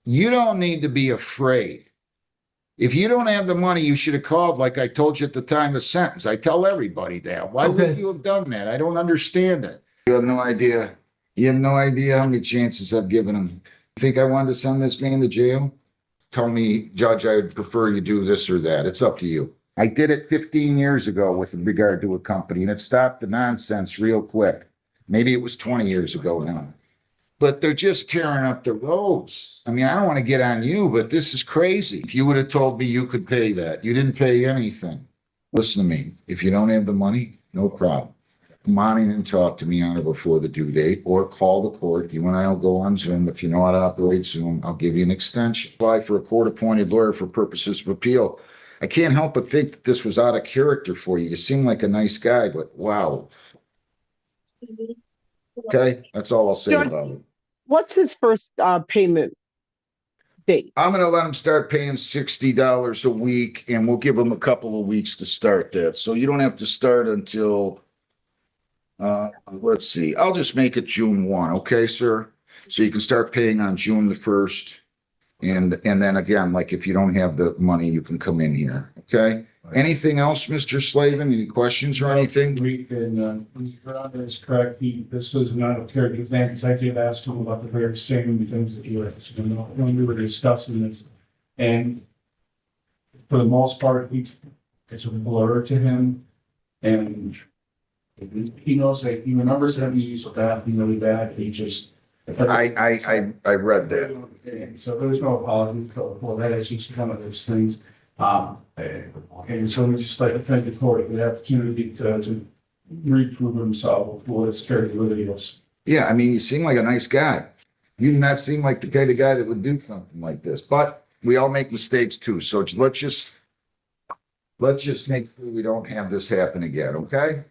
You don't need to be afraid. If you don't have the money, you should have called like I told you at the time of sentence. I tell everybody that. Why would Okay. you have done that? I don't understand it. You have no idea. You have no idea how many chances I've given him. You think I wanted to send this man to jail? Tell me, Judge, I would prefer you do this or that. It's up to you. I did it 15 years ago with regard to a company, and it stopped the nonsense real quick. Maybe it was 20 years ago now. But they're just tearing up the roads. I mean, I don't want to get on you, but this is crazy. If you would have told me you could pay that, you didn't pay anything. Listen to me. If you don't have the money, no problem. Come on in and talk to me on or before the due date, or call the court. You and I will go on Zoom. If you know how to operate Zoom, I'll give you an extension. Apply for a court-appointed lawyer for purposes of appeal. I can't help but think that this was out of character for you. You seem like a nice guy, but wow. Okay, that's all I'll say Judge, about it. what's his first payment date? I'm going to let him start paying $60 a week, and we'll give him a couple of weeks to start that. So you don't have to start until, let's see, I'll just make it June 1, okay, sir? So you can start paying on June the 1st. And then again, like if you don't have the money, you can come in here, okay? Anything else, Mr. Slavin? Any questions or anything? Your Honor is correct. This is not a character exam, because I did ask him about the very same things that you were asking when we were discussing this. And for the most part, it's a blur to him. And he knows that he remembers that he used that really bad. He just. I read that. And so there's no apology for that. It's just one of those things. And so it's just like a kind of court, the opportunity to reprove himself for his character is. Yeah, I mean, you seem like a nice guy. You do not seem like the kind of guy that would do something like this, but we all make mistakes too. So let's just make sure we don't have this happen again, okay?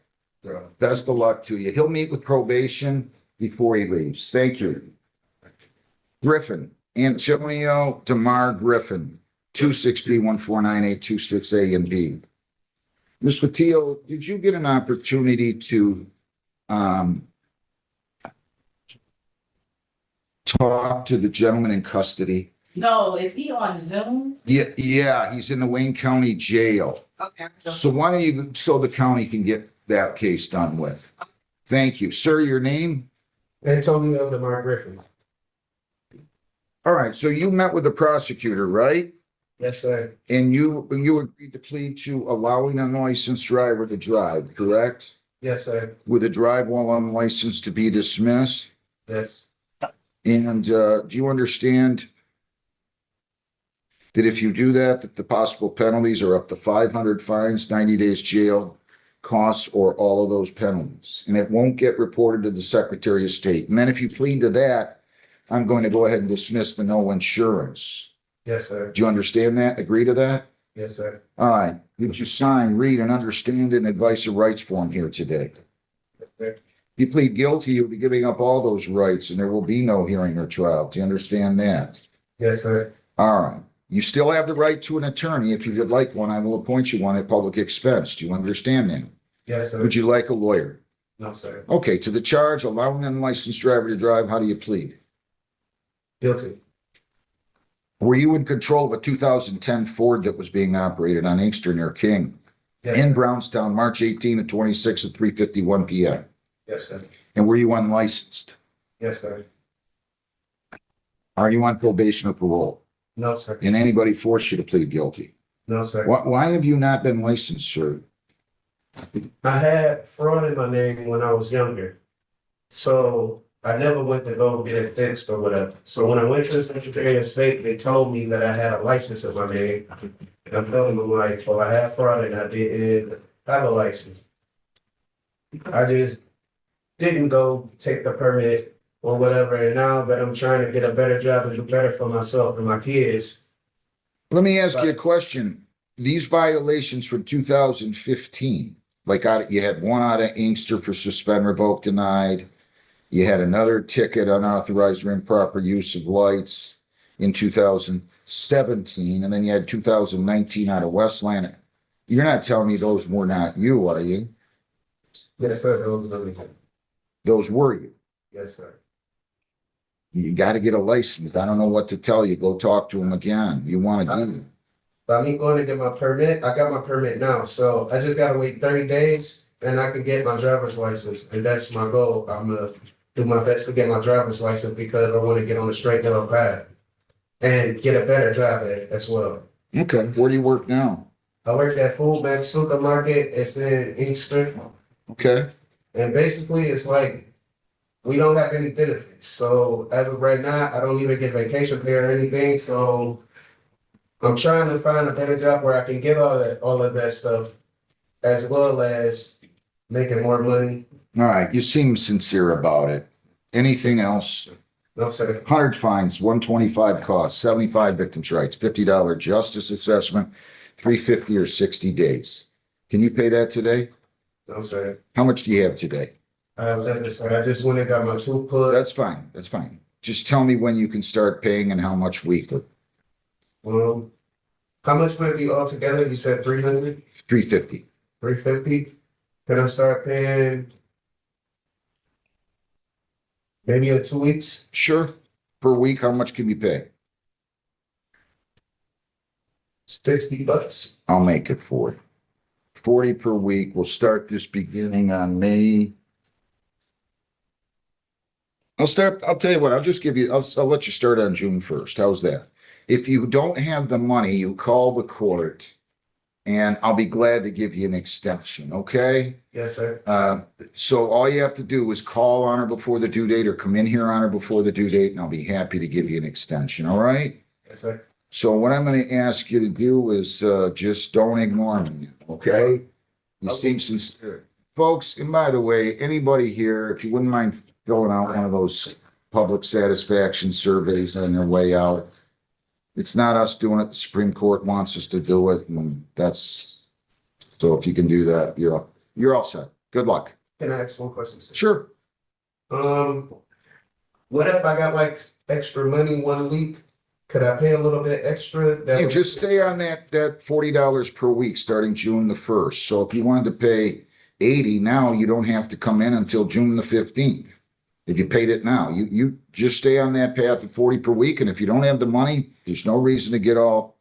Best of luck to you. He'll meet with probation before he leaves. Thank you. Griffin, Antonio DeMar Griffin, 26B149826A and B. Ms. Fatillo, did you get an opportunity to talk to the gentleman in custody? No, is he on Zoom? Yeah, he's in the Wayne County Jail. Okay. So why don't you, so the county can get that case done with? Thank you. Sir, your name? Antonio DeMar Griffin. All right, so you met with the prosecutor, right? Yes, sir. And you agreed to plead to allowing an unlicensed driver to drive, correct? Yes, sir. With a drive while unlicensed to be dismissed? Yes. And do you understand that if you do that, that the possible penalties are up to 500 fines, 90 days jail, costs, or all of those penalties? And it won't get reported to the Secretary of State. And then if you plead to that, I'm going to go ahead and dismiss the no insurance. Yes, sir. Do you understand that? Agree to that? Yes, sir. All right. Did you sign, read, and understand an advice of rights form here today? Okay. You plead guilty, you'll be giving up all those rights, and there will be no hearing or trial. Do you understand that? Yes, sir. All right. You still have the right to an attorney. If you would like one, I will appoint you one at public expense. Do you understand that? Yes, sir. Would you like a lawyer? No, sir. Okay, to the charge, allowing an unlicensed driver to drive, how do you plead? Guilty. Were you in control of a 2010 Ford that was being operated on Inkster near King Yes, in sir. Brownstown, March 18 to 26 at 3:51 p.m.? Yes, sir. And were you unlicensed? Yes, sir. Are you on probation or parole? No, sir. And anybody forced you to plead guilty? No, sir. Why have you not been licensed, sir? I had fraud in my name when I was younger. So I never went to go get it fixed or whatever. So when I went to the Secretary of State, they told me that I had a license in my name. And I'm telling them like, well, I had fraud and I didn't have a license. I just didn't go take the permit or whatever. And now that I'm trying to get a better job and do better for myself and my kids. Let me ask you a question. These violations from 2015, like you had one out of Inkster for suspend, revoke, denied. You had another ticket, unauthorized or improper use of lights in 2017, and then you had 2019 out of Westland. You're not telling me those were not you, are you? Yes, sir. Those were you. Yes, sir. You got to get a license. I don't know what to tell you. Go talk to him again. You want to do. By me going to get my permit, I got my permit now, so I just gotta wait 30 days and I can get my driver's license, and that's my goal. I'm gonna do my best to get my driver's license because I want to get on the straight and narrow path and get a better job at it as well. Okay. Where do you work now? I work at Food Bank Supermarket. It's in Inkster, Okay. and basically it's like we don't have any benefits. So as of right now, I don't even get vacation pay or anything. So I'm trying to find a better job where I can get all of that stuff, as well as making more money. All right. You seem sincere about it. Anything else? No, sir. 100 fines, 125 costs, 75 victims' rights, $50 justice assessment, 350 or 60 days. Can you pay that today? No, sir. How much do you have today? I just went and got my tooth pulled. That's fine. That's fine. Just tell me when you can start paying and how much weekly. How much would it be altogether? You said 300, 350. 350? Can I start paying maybe in 2 weeks? Sure. Per week, how much can you pay? 60 bucks. I'll make it 40. 40 per week. We'll start this beginning on May. I'll tell you what, I'll let you start on June 1st. How's that? If you don't have the money, you call the court and I'll be glad to give you an extension, okay? Yes, sir. So all you have to do is call on her before the due date or come in here on her before the due date and I'll be happy to give you an extension, all right? Yes, sir. So what I'm going to ask you to do is just don't ignore me, okay? You seem sincere. Folks, and by the way, anybody here, if you wouldn't mind filling out one of those public satisfaction surveys on their way out. It's not us doing it. The Supreme Court wants us to do it. And so if you can do that, you're all set. Good luck. Can I ask one question, sir? Sure. What if I got like extra money 1 week? Could I pay a little bit extra? Hey, just stay on that $40 per week starting June the 1st. So if you wanted to pay 80 now, you don't have to come in until June the 15th. If you paid it now, you just stay on that path of 40 per week. And if you don't have the money, there's no reason to get all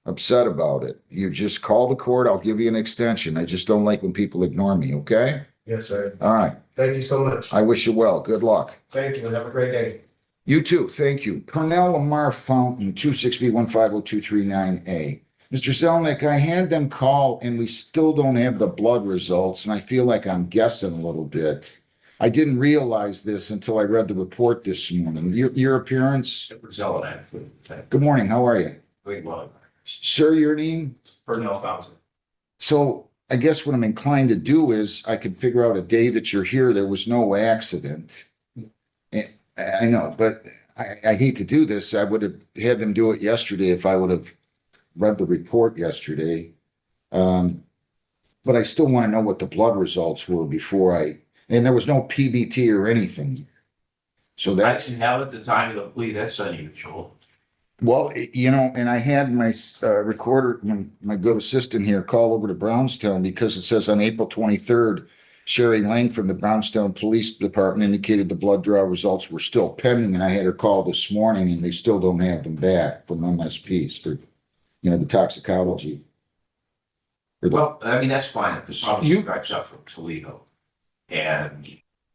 upset about it. You just call the court. I'll give you an extension. I just don't like when people ignore me. Okay. Yes, sir. All right. Thank you so much. I wish you well. Good luck. Thank you and have a great day. You too. Thank you. Purnell Lamar Fountain, 260-150-239A. Mr. Zelnick, I had them call and we still don't have the blood results. And I feel like I'm guessing a little bit. I didn't realize this until I read the report this morning. Your appearance? Good morning. How are you? Great one. Sir, your name? Purnell Fountain. So I guess what I'm inclined to do is I could figure out a day that you're here. There was no accident. I know, but I hate to do this. I would have had them do it yesterday if I would have read the report yesterday. But I still want to know what the blood results were and there was no PBT or anything. So I that's, didn't have at the time of the plea, that's unusual. well, and I had my recorder, my good assistant here, call over to Brownstown because it says on April 23rd, Sherry Lang from the Brownstown Police Department indicated the blood draw results were still pending, and I had her call this morning, and they still don't have them back from MSPs for, the toxicology. Well, I mean, that's fine if the problem drives up from Toledo. And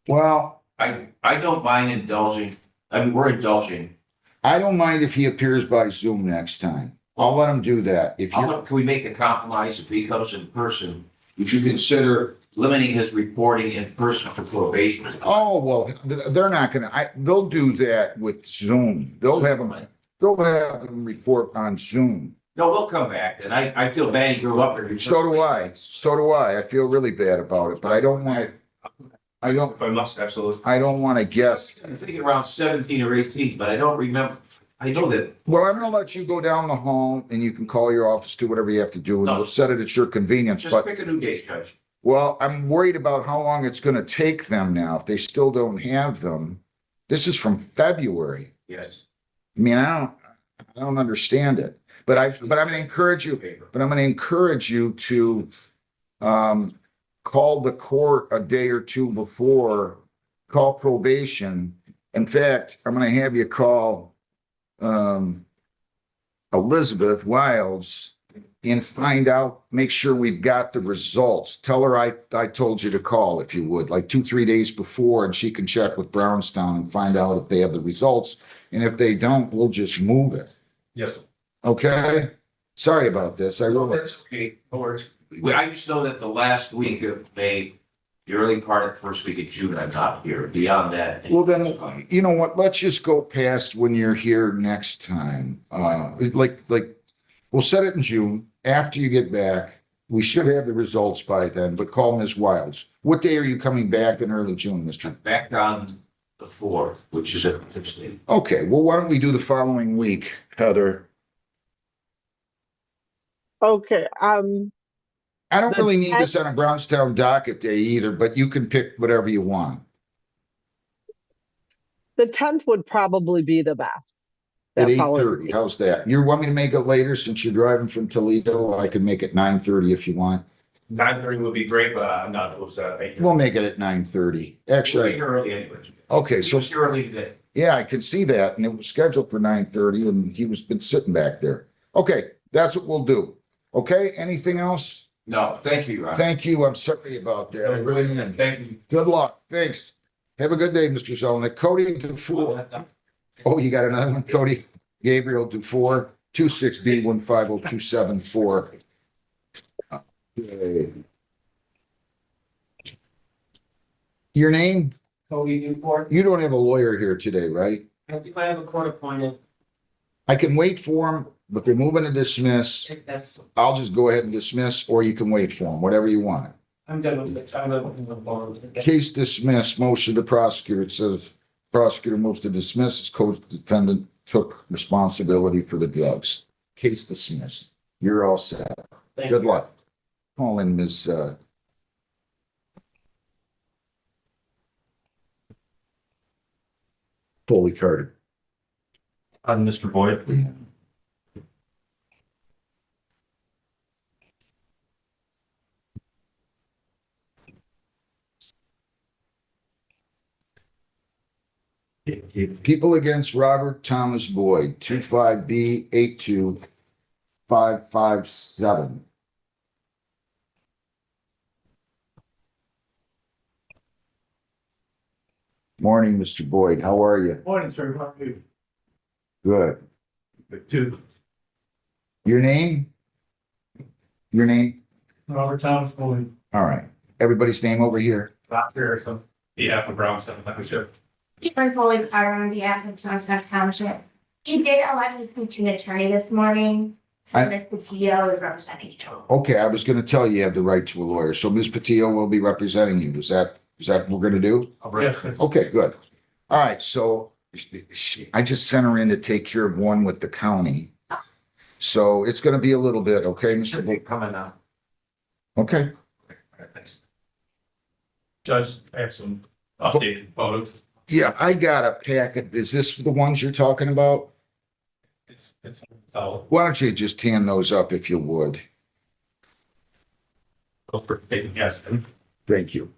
Well, I don't mind indulging, we're indulging. I don't mind if he appears by Zoom next time. I'll let him do that. Can we make a compromise if he comes in person? Would you consider limiting his reporting in person for probation? Oh, well, they're not gonna, they'll do that with Zoom. They'll have them report on Zoom. No, we'll come back, and I feel bad he grew up here. So do I. I feel really bad about it, but I don't want, If I must, absolutely. I don't want to guess. I'm thinking around 17 or 18, but I don't remember. I know that. Well, I'm gonna let you go down the hall and you can call your office, do whatever you have to do, and No. we'll set it at your convenience, Just but, pick a new date, Judge. well, I'm worried about how long it's gonna take them now, if they still don't have them. This is from February. Yes. I mean, I don't understand it, but I'm gonna encourage you, to, call the court a day or two before, call probation, In fact, I'm gonna have you call Elizabeth Wiles and find out, make sure we've got the results. Tell her I told you to call if you would, like 2, 3 days before, and she can check with Brownstown and find out if they have the results. And if they don't, we'll just move it. Yes. Okay? Sorry about this. I really. That's okay, or, I just know that the last week of May, the early part of the first week of June, I'm not here. Beyond that. Well, then, you know what? Let's just go past when you're here next time. Like, we'll set it in June after you get back. We should have the results by then, but call Ms. Wiles. What day are you coming back in early June, Mr.? Back on the 4th, which is a Thursday. Okay, well, why don't we do the following week, Heather? Okay, I don't The really need 10th this on a Brownstown docket day either, but you can pick whatever you want. the 10th would probably be the best. At That following 8:30, week. how's that? You want me to make it later since you're driving from Toledo? I can make it 9:30 if you want. 9:30 would be great, but I'm not opposed to that. Thank you. We'll make it at 9:30. We're Actually, early anyway. okay, so Just early today. yeah, I can see that, and it was scheduled for 9:30, and he was been sitting back there. Okay, that's what we'll do. Okay, anything else? No, thank you, Ron. Thank you. I'm sorry about that. I really am. Thank you. Good luck. Thanks. Have a good day, Mr. Zelenik. Cody Dufour. Oh, you got another one, Cody? Gabriel Dufour, 26B150274. Okay. Your name? Cody Newfort. You don't have a lawyer here today, right? I do have a court appointed. I can wait for him, but they're moving to dismiss. If that's, I'll just go ahead and dismiss, or you can wait for him, whatever you want. I'm done with it. I'm done with the bond. Case dismissed, motion to prosecutor. It says prosecutor moves to dismiss, as co-defendant took responsibility for the drugs. Case dismissed. You're all set. Thank Good you. luck. Call in Ms. Foley Carter. Mr. Boyd. People against Robert Thomas Boyd, 25B82557. Morning, Mr. Boyd. How are you? Morning, sir. How are you? Good. Good too. Your name? Your name? Robert Thomas Boyd. All right. Everybody's name over here. Dr. Harrison. Yeah, for Brownstown, like we should. Caitlin Foley Carter on behalf of Johnstown Township. You did elect to speak to an attorney this morning, so I- Ms. Patillo is representing you. Okay, I was gonna tell you have the right to a lawyer. So Ms. Patillo will be representing you. Is that what we're gonna do? Yes, sir. Okay, good. All right, so I just sent her in to take care of one with the county. So it's gonna be a little bit, okay, Mr. Should be coming up. Okay, Judge, I have some updated photos. yeah, I got a packet. Is this the ones you're talking about? It's, I'll Why don't you just hand those up if you would? go for taking, yes. Thank you.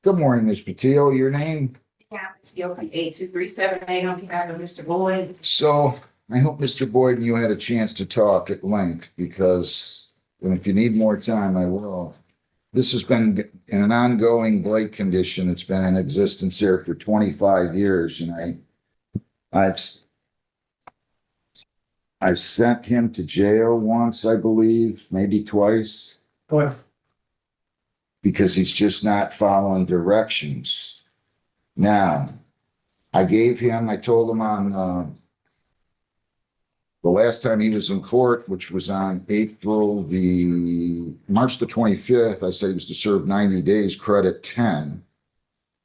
Good morning, Ms. Patillo. Your name? Yeah, it's Gilpin 82378 on behalf of Mr. Boyd. So I hope Mr. Boyd and you had a chance to talk at length because, and if you need more time, I will. This has been in an ongoing blight condition. It's been in existence here for 25 years and I've sent him to jail once, I believe, maybe twice, Go ahead. because he's just not following directions. Now, I told him on, the last time he was in court, which was on March the 25th, I said he was to serve 90 days, credit 10.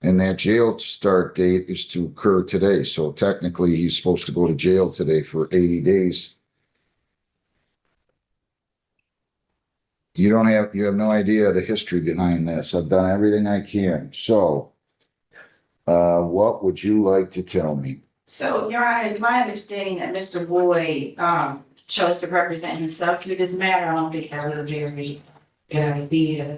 And that jail start date is to occur today. So technically, he's supposed to go to jail today for 80 days. You have no idea the history behind this. I've done everything I can. So What would you like to tell me? So, Your Honor, it's my understanding that Mr. Boyd, chose to represent himself through this matter. I don't think that would very, be.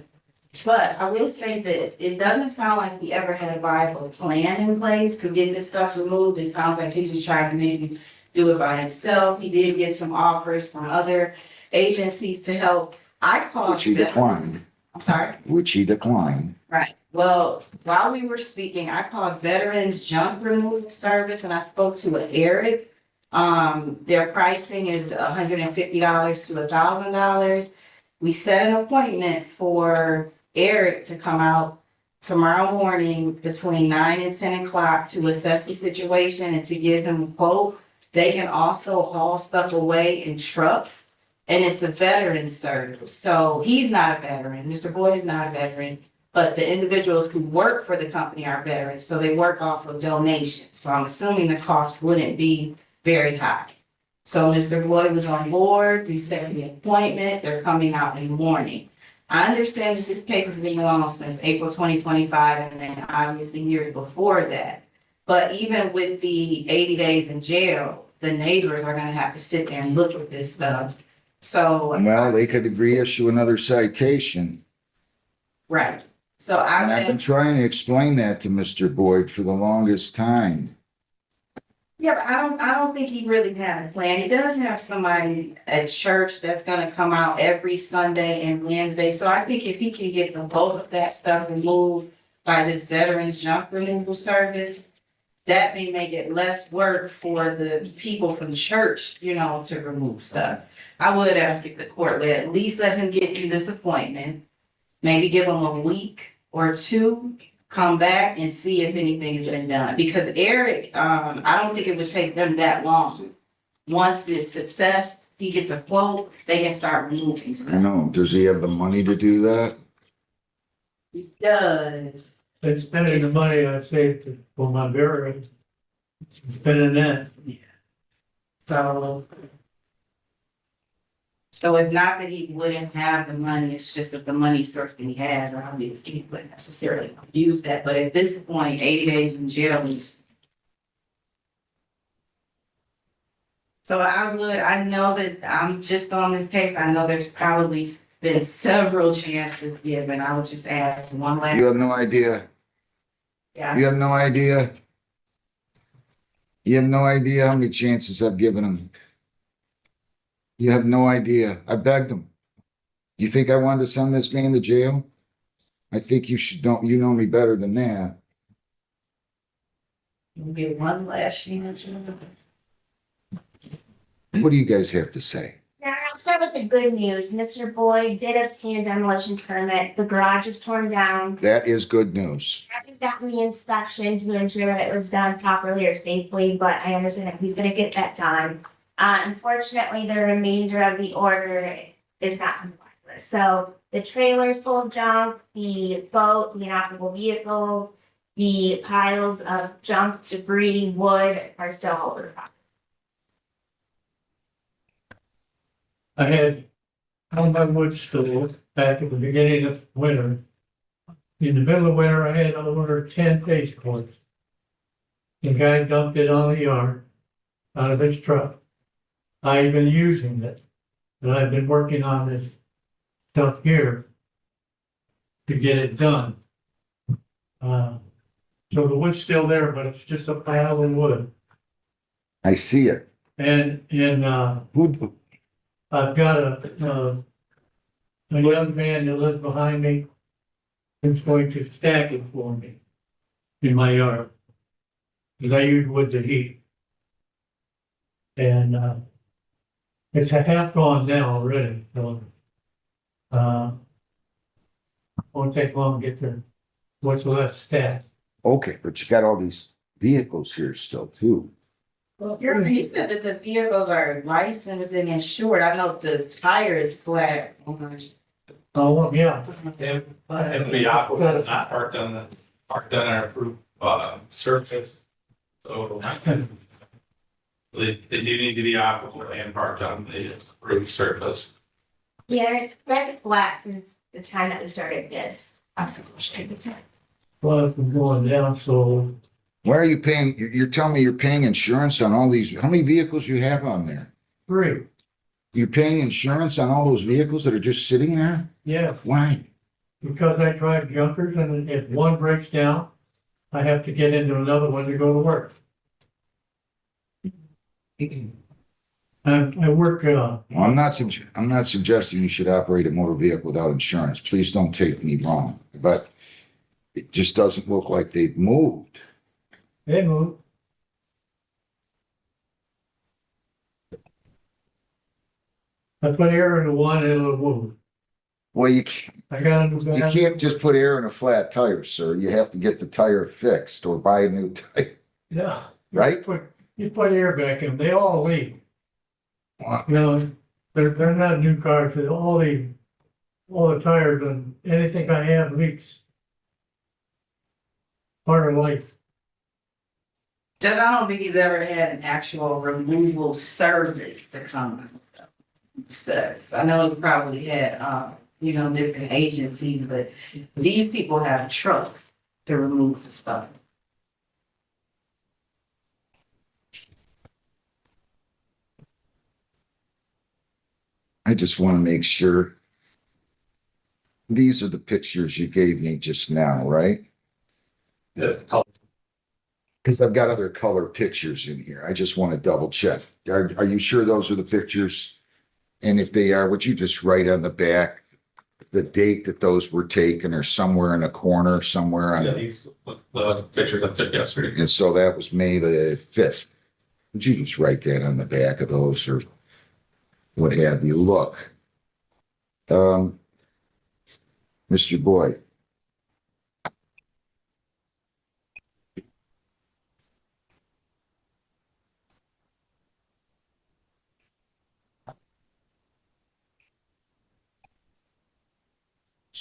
But I will say this, it doesn't sound like he ever had a viable plan in place to get this stuff removed. It sounds like he's just trying to maybe do it by himself. He did get some offers from other agencies to help. I called. Which he declined. I'm sorry. Which he declined. Right. Well, while we were speaking, I called Veterans Junk Removal Service and I spoke to Eric. Their pricing is $150 to $1,000. We set an appointment for Eric to come out tomorrow morning between 9 and 10 o'clock to assess the situation and to give him a quote. They can also haul stuff away in trucks, and it's a veteran service. So he's not a veteran. Mr. Boyd is not a veteran, but the individuals who work for the company are veterans, so they work off of donations. So I'm assuming the cost wouldn't be very high. So Mr. Boyd was on board. We set the appointment. They're coming out in the morning. I understand that this case has been going on since April 2025, and then obviously years before that. But even with the 80 days in jail, the neighbors are gonna have to sit there and look at this stuff. So. Well, they could reissue another citation. Right. So And I've been I, trying to explain that to Mr. Boyd for the longest time. yeah, but I don't think he really had a plan. He does have somebody at church that's gonna come out every Sunday and Wednesday. So I think if he can get the bulk of that stuff removed by this veterans junk removal service, that may make it less work for the people from church, to remove stuff. I would ask if the court would at least let him get through this appointment, maybe give him a week or two, come back and see if anything's been done. Because Eric, I don't think it would take them that long. Once it's assessed, he gets a quote, they can start removing I stuff. know. Does he have the money to do that? He does. And spending the money I saved for my burial, spending that. So it's not that he wouldn't have the money, it's just that the money source that he has, obviously, he wouldn't necessarily use that, but at this point, 80 days in jail is. So I know that I'm just on this case, I know there's probably been several chances given, I would just ask one last. You have no idea. Yeah. You have no idea. You have no idea how many chances I've given him. You have no idea. I begged him. You think I wanted to send this man to jail? I think you should know, you know me better than that. We'll get one last chance. What do you guys have to say? Now, I'll start with the good news. Mr. Boyd did obtain a demolition permit. The garage is torn down. That is good news. Hasn't gotten the inspection to ensure that it was done properly or safely, but I understand that he's gonna get that done. Unfortunately, the remainder of the order is not compliant with. So the trailer's full of junk, the boat, the inoperable vehicles, the piles of junk, debris, wood are still over the property. I had on my wood stove back at the beginning of winter. In the middle of winter, I had over 10 face cords. The guy dumped it on the yard out of his truck. I've been using it, and I've been working on this stuff here to get it done. So the wood's still there, but it's just a pile of wood. I see it. And Who, I've got a young man that lives behind me who's going to stack it for me in my yard. Because I use wood to heat. And it's a half gone now already, so won't take long to get to what's left stacked. okay, but you got all these vehicles here still too. Well, he said that the vehicles are licensed and insured. I know the tire is flat. Oh, well, yeah. And the aqua is not parked on our approved, surface. So they do need to be operable and parked on the approved surface. Yeah, it's been flat since the time that we started this. Well, from going down, so Why are you paying, you're telling me you're paying insurance on all these, how many vehicles you have on there? 3, You're paying insurance on all those vehicles that are just sitting there? yeah, Why? because I drive junkers and if one breaks down, I have to get into another one to go to work. I work, Well, I'm not suggesting you should operate a motor vehicle without insurance. Please don't take me wrong, but it just doesn't look like they've moved. they move. I put air into one and it'll move. Well, I got a new you battery. can't just put air in a flat tire, sir. You have to get the tire fixed or buy a new tire, Yeah. right? You put air back in, they all leak. Wow. You know, they're not new cars, they all leak. All the tires and anything I have leaks. Part of life. Judge, I don't think he's ever had an actual removal service to come. Stuff. I know it's probably had, different agencies, but these people have trucks to remove the stuff. I just want to make sure. These are the pictures you gave me just now, right? Yeah. Because I've got other color pictures in here. I just want to double check. Are you sure those are the pictures? And if they are, would you just write on the back the date that those were taken or somewhere in a corner, somewhere on? Yeah, these, the pictures I took yesterday. And so that was May the 5th. Would you just write that on the back of those or what have you? Look, Mr. Boyd.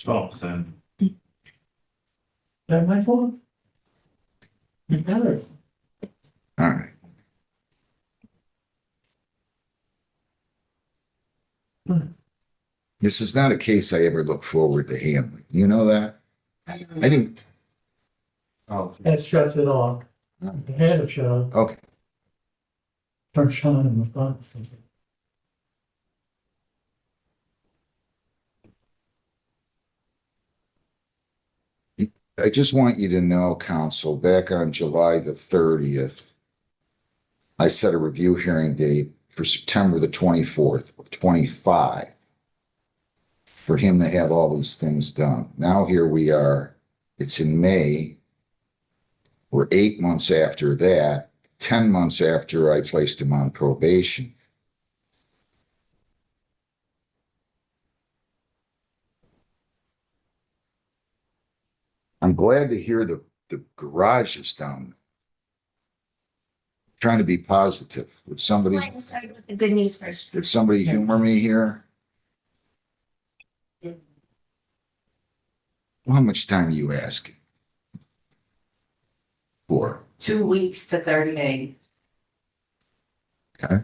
Oh, so. Is that my phone? You got it. All right. This is not a case I ever look forward to handling. You know that? I didn't. Oh, That shuts it off. The head of shut off. okay. Turns on in the front. I just want you to know, counsel, back on July the 30th, I set a review hearing date for September the 24th, 25, for him to have all these things done. Now here we are. It's in May. We're 8 months after that, 10 months after I placed him on probation. I'm glad to hear the garage is down. Trying to be positive. Would somebody, Let's start with the good news first. would somebody humor me here? How much time are you asking for? 2 weeks to 30 days. Okay.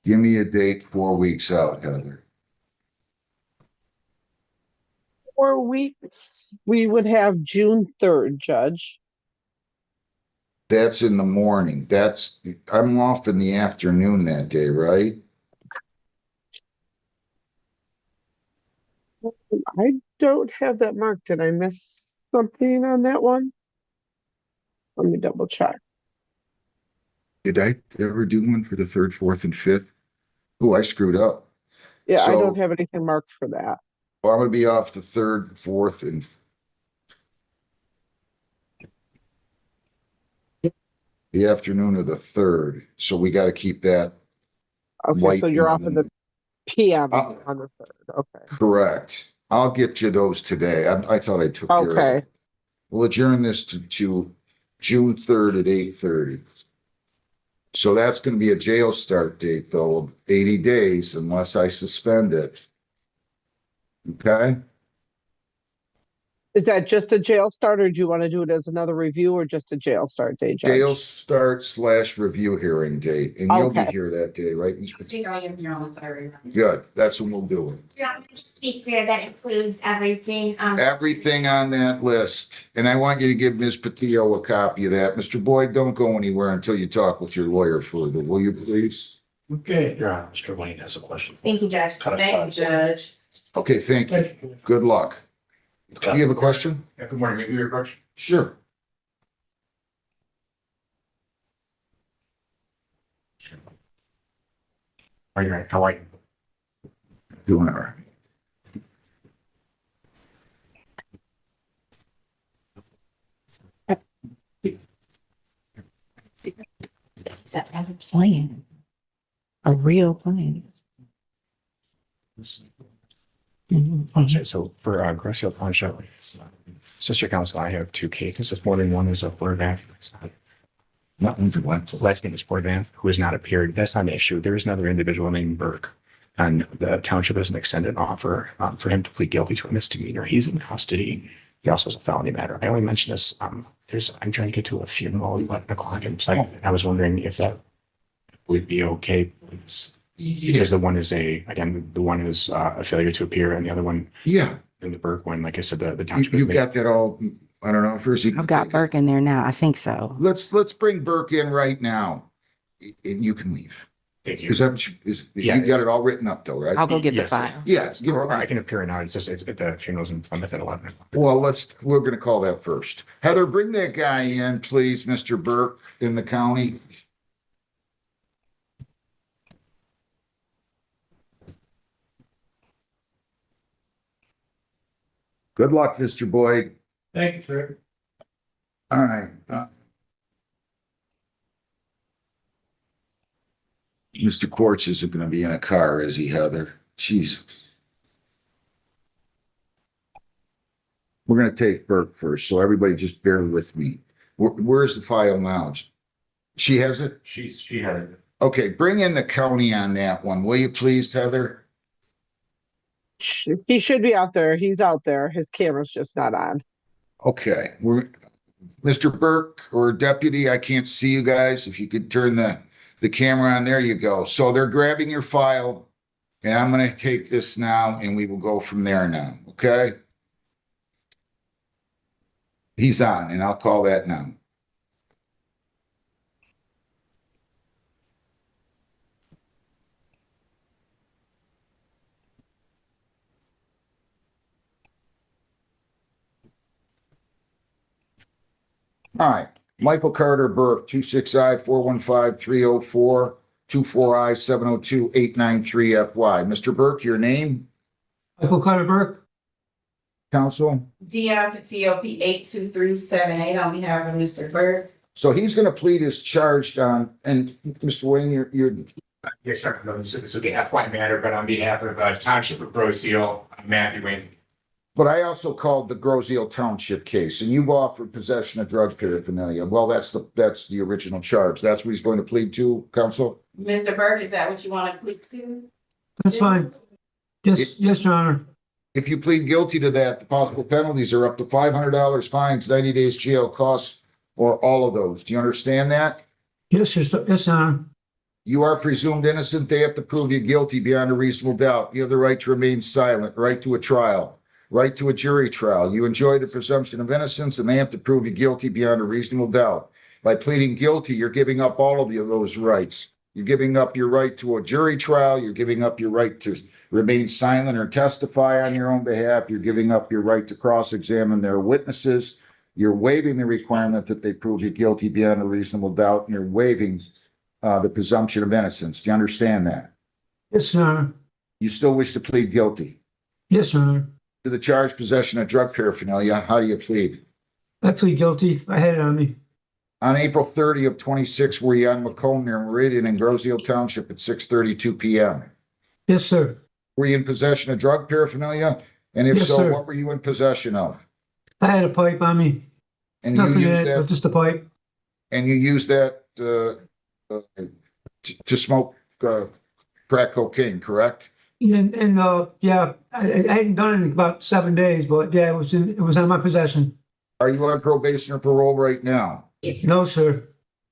Give me a date 4 weeks out, Heather. 4 weeks, we would have June 3rd, Judge. That's in the morning. I'm off in the afternoon that day, right? I don't have that marked. Did I miss something on that one? Let me double check. Did I ever do one for the 3rd, 4th, and 5th? Oh, I screwed up. Yeah, I So- don't have anything marked for that. Well, I'm gonna be off the 3rd, 4th, and the afternoon of the 3rd. So we got to keep that Okay, light so you're in off in the PM Uh, on the 3rd. Okay. correct. I'll get you those today. I thought I took care of Okay. it. We'll adjourn this to June 3rd at 8:30. So that's going to be a jail start date though of 80 days unless I suspend it. Okay? Is that just a jail start, or do you want to do it as another review, or just a jail start day, Jail Judge? start / review hearing date, and you'll be Okay. here that day, right? Ms. I Patel? think I am here on the third. Good, that's when we'll do it. Yeah, just be clear, that includes everything, Everything on that list, and I want you to give Ms. Patillo a copy of that. Mr. Boyd, don't go anywhere until you talk with your lawyer further, will you please? Okay. Your Honor, Mr. Wayne has a question. Thank you, Judge. Thank you, Judge. Okay, thank you. Good luck. Do you have a question? Yeah, good morning. Maybe your question? Sure. Are you right? How are you? Doing all right. Is that a plan? A real plan? Okay, so for Graciela Poncho, Sister Council, I have two cases. This morning, one is a Board of Not one for one. last name is Board who has not appeared. That's not an issue. There is another individual named Burke. And the township has an extended offer for him to plead guilty to a misdemeanor. He's in custody. He also has a felony matter. I only mention this, I'm trying to get to a funeral at 11 o'clock in play. I was wondering if that would be okay. Because the one is the one is a failure to appear and the other one, Yeah, and the Burke one, like I said, the you, township. you got that all, I don't know, first. I've got Burke in there now. I think so. Let's bring Burke in right now. And you can leave. Thank Is you. that what you Yeah, got it all written up though, right? I'll go get the Yes. file. Yes. give Or I her- can appear now. It's just, it's at the funerals in Plymouth at 11 o'clock. Well, we're gonna call that first. Heather, bring that guy in, please, Mr. Burke in the county. Good luck, Mr. Boyd. Thank you, sir. All right. Mr. Quartz isn't gonna be in a car, is he, Heather? Jeez. We're gonna take Burke first, so everybody just bear with me. Where's the file now? She has it? She had it. Okay, bring in the county on that one, will you please, Heather? He should be out there. He's out there. His camera's just not on. Okay, Mr. Burke or deputy, I can't see you guys. If you could turn the camera on, there you go. So they're grabbing your file and I'm gonna take this now and we will go from there now, okay? He's on and I'll call that now. All right, Michael Carter Burke, 260-415-304, 24I-702-893-FY. Mr. Burke, your name, Michael Carter Burke. counsel? Dion Patillo, P 82378 on behalf of Mr. Burke. So he's gonna plead his charge on, and Mr. Wayne, you're, Yes, sir. No, this will be a FY matter, but on behalf of Township of Roseal, Matthew Wayne. but I also called the Groseal Township case, and you've offered possession of drug paraphernalia. Well, that's the original charge. That's what he's going to plead to, counsel? Mr. Burke, is that what you want to plead to? That's fine. Yes, Your Honor. If you plead guilty to that, the possible penalties are up to $500 fines, 90 days jail costs, or all of those. Do you understand that? Yes, Your Honor. You are presumed innocent. They have to prove you guilty beyond a reasonable doubt. You have the right to remain silent, right to a trial, right to a jury trial. You enjoy the presumption of innocence and they have to prove you guilty beyond a reasonable doubt. By pleading guilty, you're giving up all of those rights. You're giving up your right to a jury trial. You're giving up your right to remain silent or testify on your own behalf. You're giving up your right to cross-examine their witnesses. You're waiving the requirement that they prove you guilty beyond a reasonable doubt, and you're waiving the presumption of innocence. Do you understand that? Yes, Your Honor. You still wish to plead guilty Yes, Your Honor. to the charge possession of drug paraphernalia. How do you plead? I plead guilty. I had it on me. On April 30 of 26, were you on Macomb near Meridian in Groseal Township at 6:32 p.m.? Yes, sir. Were you in possession of drug paraphernalia? And if Yes, so, sir. what were you in possession of? I had a pipe on me. And you Nothing in used it, but that, just a pipe. and you used that to smoke crack cocaine, correct? Yeah, I hadn't done it in about 7 days, but yeah, it was on my possession. Are you on probation or parole right now? No, sir.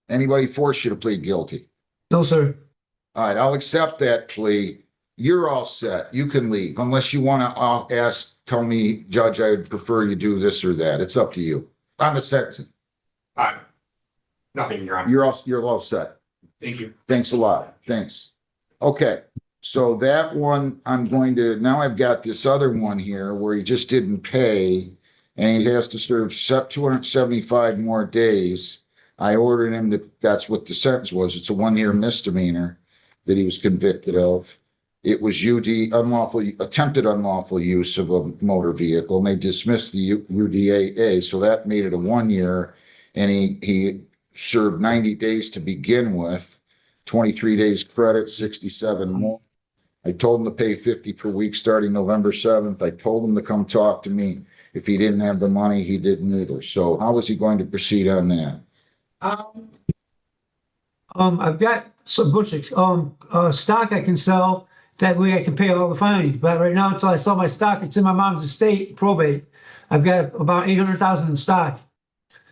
Anybody force you to plead guilty? No, sir. All right, I'll accept that plea. You're all set. You can leave unless you want to tell me, Judge, I would prefer you do this or that. It's up to you. On the sentencing, Nothing, Your Honor. you're all set. Thank you. Thanks a lot. Thanks. Okay, so that one, now I've got this other one here where he just didn't pay and he has to serve 275 more days. I ordered him to, that's what the sentence was. It's a 1-year misdemeanor that he was convicted of. It was attempted unlawful use of a motor vehicle, and they dismissed the UDAA, so that made it a 1 year, and he served 90 days to begin with, 23 days credit, 67 more. I told him to pay 50 per week starting November 7th. I told him to come talk to me. If he didn't have the money, he didn't either. So how was he going to proceed on that? I've got some stock I can sell. That way I can pay all the fines. But right now, until I sell my stock, it's in my mom's estate, probate. I've got about 800,000 in stock.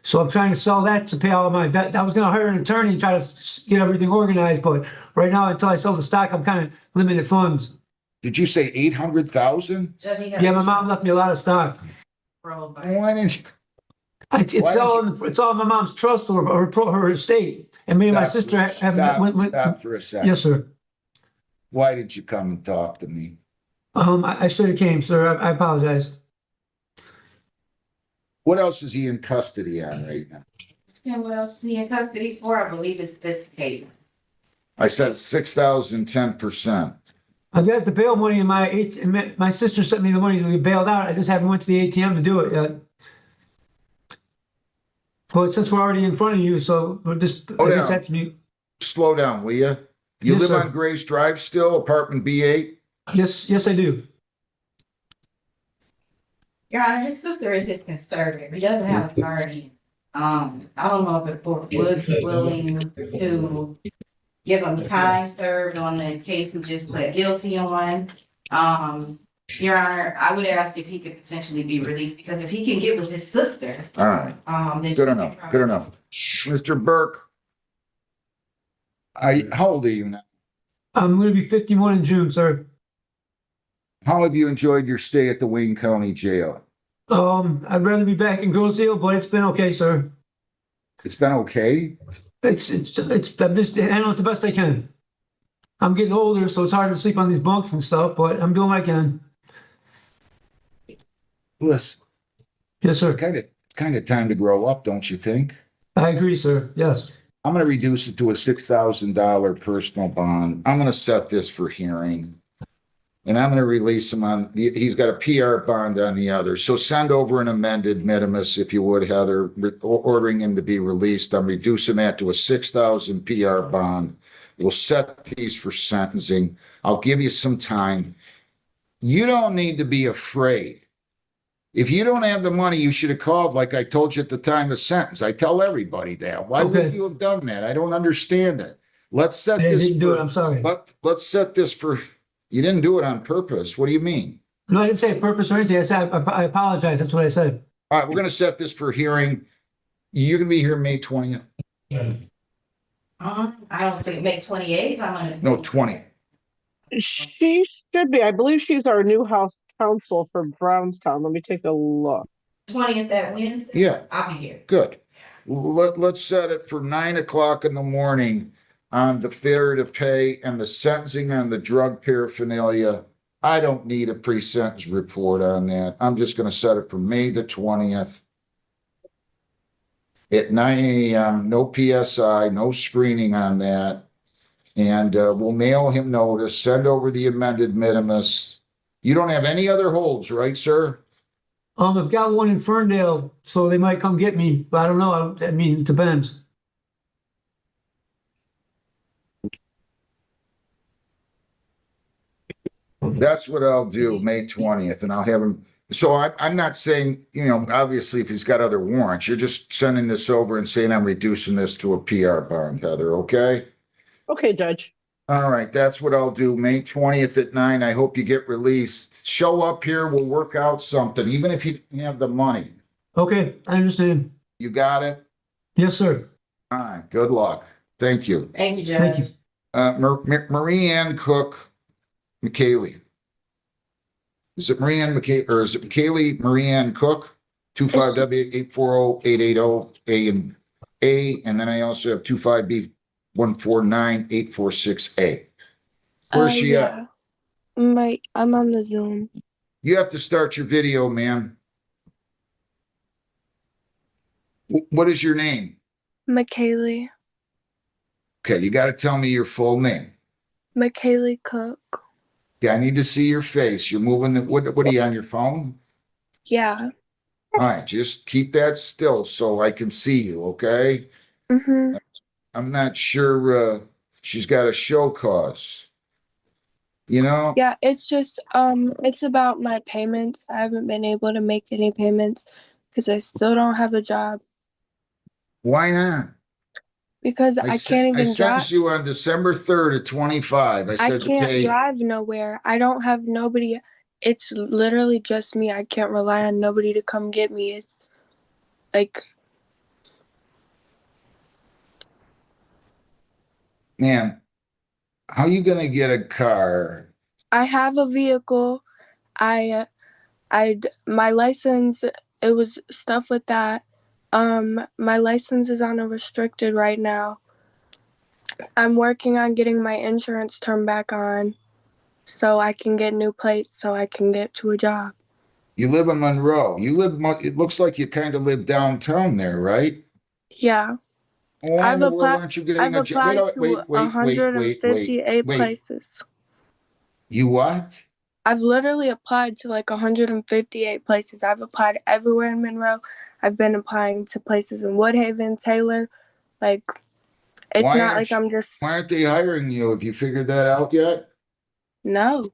So I'm trying to sell that to pay all of my debt. I was going to hire an attorney and try to get everything organized. But right now, until I sell the stock, I'm kind of limited funds. Did you say 800,000? Yeah, my mom left me a lot of stock. Why didn't you? It's all in my mom's trust or her estate. And me and my sister have. Stop for a second. Yes, sir. Why did you come and talk to me? I should have came, sir. I apologize. What else is he in custody on right now? And what else is he in custody for? I believe it's this case. I said 6,010%. I've got the bail money in my sister sent me the money to be bailed out. I just haven't went to the ATM to do it yet. But since we're already in front of you, so we're just, I guess that's me. Slow down, will you? You Yes, live sir. on Grace Drive still, apartment B8? Yes, I do. Your Honor, his sister is his conservative. He doesn't have a guardian. I don't know if the court would be willing to give him time served on the case he just pled guilty on. Your Honor, I would ask if he could potentially be released, because if he can get with his sister, All right, then. good enough, good enough. Mr. Burke, how old are you now? I'm going to be 51 in June, sir. How have you enjoyed your stay at the Wayne County Jail? I'd rather be back in Groseal, but it's been okay, sir. It's been okay? I'm just handling it the best I can. I'm getting older, so it's hard to sleep on these bunks and stuff, but I'm doing what I can. Listen, Yes, sir. it's kind of time to grow up, don't you think? I agree, sir. Yes. I'm going to reduce it to a $6,000 personal bond. I'm going to set this for hearing. And I'm going to release him he's got a PR bond on the other. So send over an amended minimus, if you would, Heather, ordering him to be released. I'm reducing that to a 6,000 PR bond. We'll set these for sentencing. I'll give you some time. You don't need to be afraid. If you don't have the money, you should have called like I told you at the time of sentence. I tell everybody that. Why would you have done that? I don't understand it. Let's set I this. didn't do it. I'm sorry. Let's set this for. You didn't do it on purpose. What do you mean? No, I didn't say purpose or anything. I said I apologize. That's what I said. All right, we're going to set this for hearing. You're going to be here May 20th. I don't think May 28th. No, 20th. She should be. I believe she's our new house counsel for Brownstown. Let me take a look. 20th that Wednesday? Yeah. I'll be here. Good. Let's set it for 9 o'clock in the morning on the failure to pay and the sentencing on the drug paraphernalia. I don't need a pre-sentence report on that. I'm just going to set it for May the 20th at 9 a.m. No PSI, no screening on that. And we'll mail him notice, send over the amended minimus. You don't have any other holds, right, sir? I've got one in Ferndale, so they might come get me, but I don't know. I mean, it depends. That's what I'll do, May 20th, and I'll have him. So I'm not saying, obviously if he's got other warrants, you're just sending this over and saying I'm reducing this to a PR bond, Heather, okay? Okay, Judge. All right, that's what I'll do. May 20th at 9. I hope you get released. Show up here, we'll work out something, even if you don't have the money. Okay, I understand. You got it? Yes, sir. All right, good luck. Thank you. Thank you, Thank Judge. you. Marie Ann Cook, McKaylee. Is it Marie Ann McKay, or is it McKaylee Marie Ann Cook? 25W840880 and then I also have 25B149846A. Where's she at? I'm on the Zoom. You have to start your video, ma'am. What is your name? McKaylee. Okay, you got to tell me your full name. McKaylee Cook. Yeah, I need to see your face. You're moving the, what are you on your phone? Yeah. All right, just keep that still so I can see you, okay? Mm-hmm. I'm not sure, she's got a show cause. You know? Yeah, it's just it's about my payments. I haven't been able to make any payments because I still don't have a job. Why not? Because I can't I even drive. sent you on December 3rd at 25. I I said to can't pay. drive nowhere. I don't have nobody. It's literally just me. I can't rely on nobody to come get me. It's like Man, how you gonna get a car? I have a vehicle. My license, it was stuff with that. My license is on a restricted right now. I'm working on getting my insurance turned back on so I can get new plates so I can get to a job. You live in Monroe. It looks like you kind of live downtown there, right? Yeah. Why in the world aren't you getting I've a job? applied to Wait. 158 places. You what? I've literally applied to like 158 places. I've applied everywhere in Monroe. I've been applying to places in Woodhaven, Taylor. Like, it's Why not like I'm just, Why aren't they hiring you? Have you figured that out yet? no.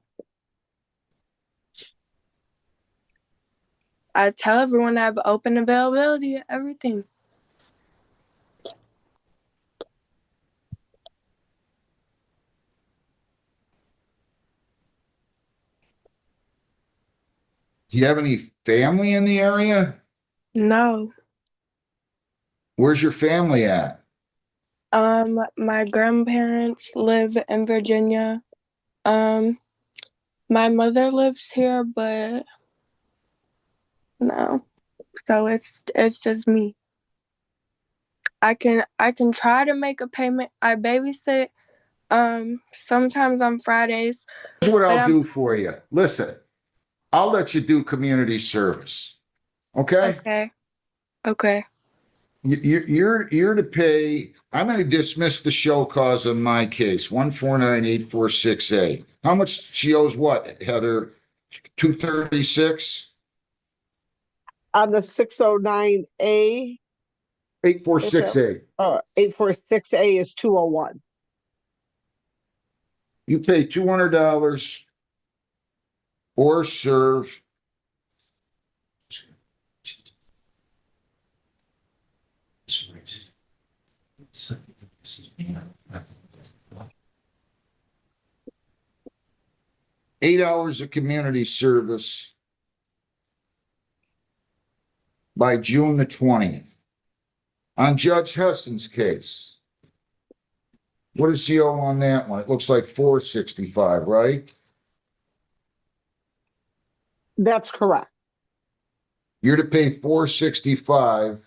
I tell everyone I have open availability, everything. Do you have any family in the area? No. Where's your family at? My grandparents live in Virginia. My mother lives here, but no. So it's just me. I can try to make a payment. I babysit sometimes on Fridays. Here's what I'll I'm do for you. Listen, I'll let you do community service. Okay? okay. You're to pay. I'm going to dismiss the show cause in my case, 1498468. How much she owes what, Heather? 236? On the 609A, 8468. 846A is 201. You pay $200 or serve. Eight hours of community service by June the 20th. On Judge Heston's case, what does he owe on that one? It looks like 465, right? That's correct. You're to pay 465.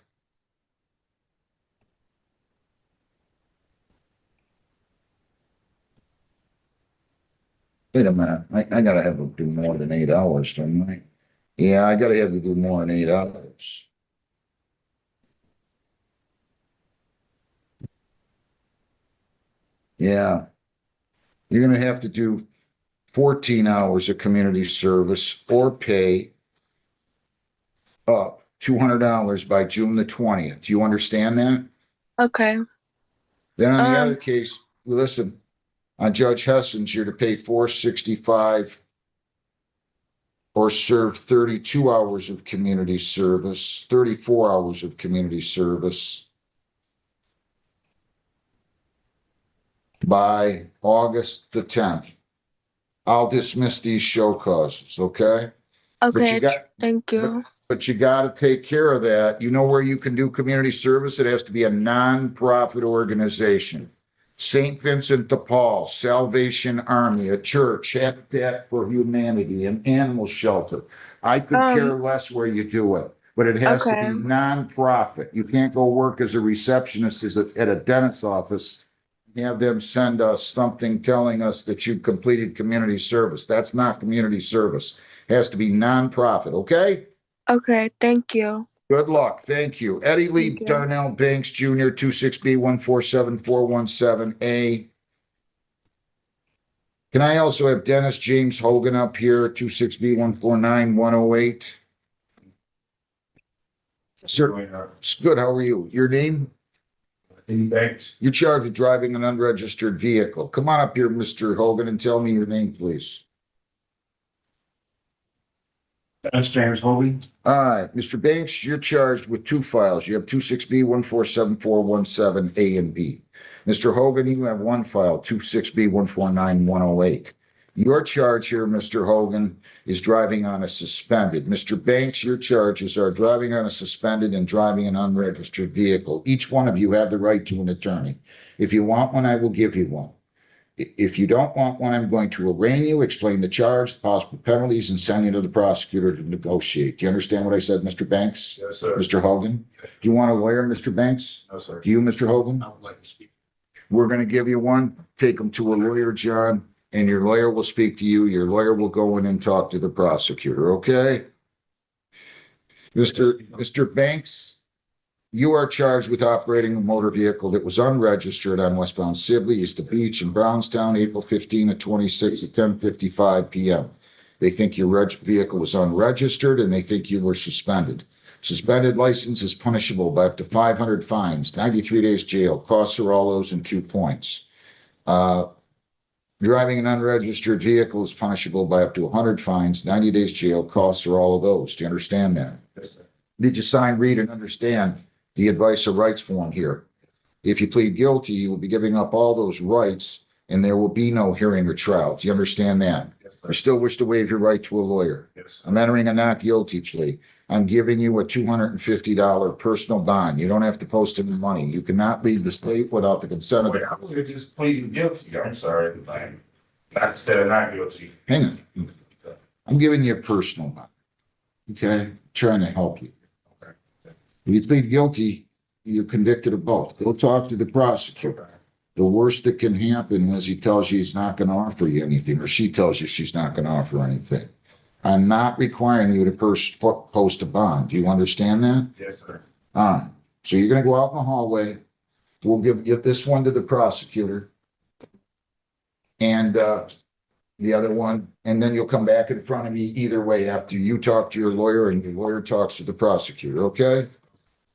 Wait a minute. I gotta have to do more than 8 hours, don't I? Yeah, I gotta have to do more than 8 hours. Yeah. You're gonna have to do 14 hours of community service or pay up $200 by June the 20th. Do you understand that? Okay. Then on the other case, listen, on Judge Heston's, you're to pay 465 or serve 32 hours of community service, 34 hours of community service. by August the 10th, I'll dismiss these show causes, okay? But you Okay, got, thank you. but you got to take care of that. You know where you can do community service? It has to be a nonprofit organization. St. Vincent de Paul, Salvation Army, a church, Habitat for Humanity, an animal shelter. I could care less where you do it, but it has to be Okay. nonprofit. You can't go work as a receptionist at a dentist's office. Have them send us something telling us that you completed community service. That's not community service. It has to be nonprofit, okay? Okay, thank you. Good luck. Thank you. Eddie Lee Thank you. Darnell Banks Jr., 26B147417A. Can I also have Dennis James Hogan up here, 26B149108? Sir, good. How are you? Your name? Thanks. You're charged with driving an unregistered vehicle. Come on up here, Mr. Hogan, and tell me your name, please. That's James Hogan. All right, Mr. Banks, you're charged with two files. You have 26B147417A and B. Mr. Hogan, you have one file, 26B149108. Your charge here, Mr. Hogan, is driving on a suspended. Mr. Banks, your charges are driving on a suspended and driving an unregistered vehicle. Each one of you have the right to an attorney. If you want one, I will give you one. If you don't want one, I'm going to arraign you, explain the charge, the possible penalties, and send you to the prosecutor to negotiate. Do you understand what I said, Mr. Banks? Yes, sir. Mr. Hogan? Do you want a lawyer, Mr. Banks? No, sir. Do you, Mr. Hogan? I would like to speak. We're going to give you one. Take them to a lawyer, John, and your lawyer will speak to you. Your lawyer will go in and talk to the prosecutor, okay? Mr. Banks, you are charged with operating a motor vehicle that was unregistered on westbound Sibley, east of Beach in Brownstown, April 15 to 26 at 10:55 p.m. They think your vehicle was unregistered and they think you were suspended. Suspended license is punishable by up to 500 fines, 93 days jail. Costs are all those in 2 points. Driving an unregistered vehicle is punishable by up to 100 fines, 90 days jail. Costs are all of those. Do you understand that? Yes, sir. Did you sign, read, and understand the advice of rights form here? If you plead guilty, you will be giving up all those rights and there will be no hearing or trial. Do you understand that? Yes, You still wish to waive your right to a lawyer. Yes. I'm entering a not guilty plea. I'm giving you a $250 personal bond. You don't have to post any money. You cannot leave the state without the consent of Wait, the. I would have just pleaded guilty. I'm sorry. Not instead of not guilty. Hang on. I'm giving you a personal bond. Okay? Trying to help you. Okay. If you plead guilty, you're convicted of both. Go talk to the prosecutor. The worst that can happen is he tells you he's not going to offer you anything, or she tells you she's not going to offer anything. I'm not requiring you to post a bond. Do you understand that? Yes, sir. All right. So you're going to go out in the hallway. We'll get this one to the prosecutor. And the other one, and then you'll come back in front of me either way after you talk to your lawyer and your lawyer talks to the prosecutor, okay?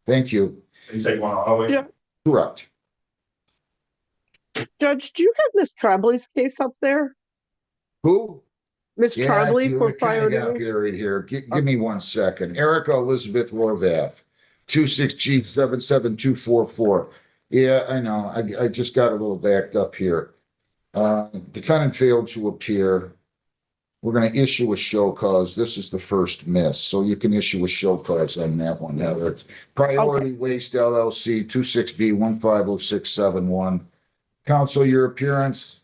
Thank you. You say one always? Yeah. Correct. Judge, do you have Miss Trombley's case up there? Who? Miss Yeah, I Trombley do. for It kind of priority? got buried here. Give me 1 second. Erica Elizabeth Horvath, 26G77244. Yeah, I know. I just got a little backed up here. Defendant failed to appear. We're going to issue a show cause. This is the first miss, so you can issue a show cause on that one, Heather. Priority Waste LLC, 26B150671. Counsel, your appearance.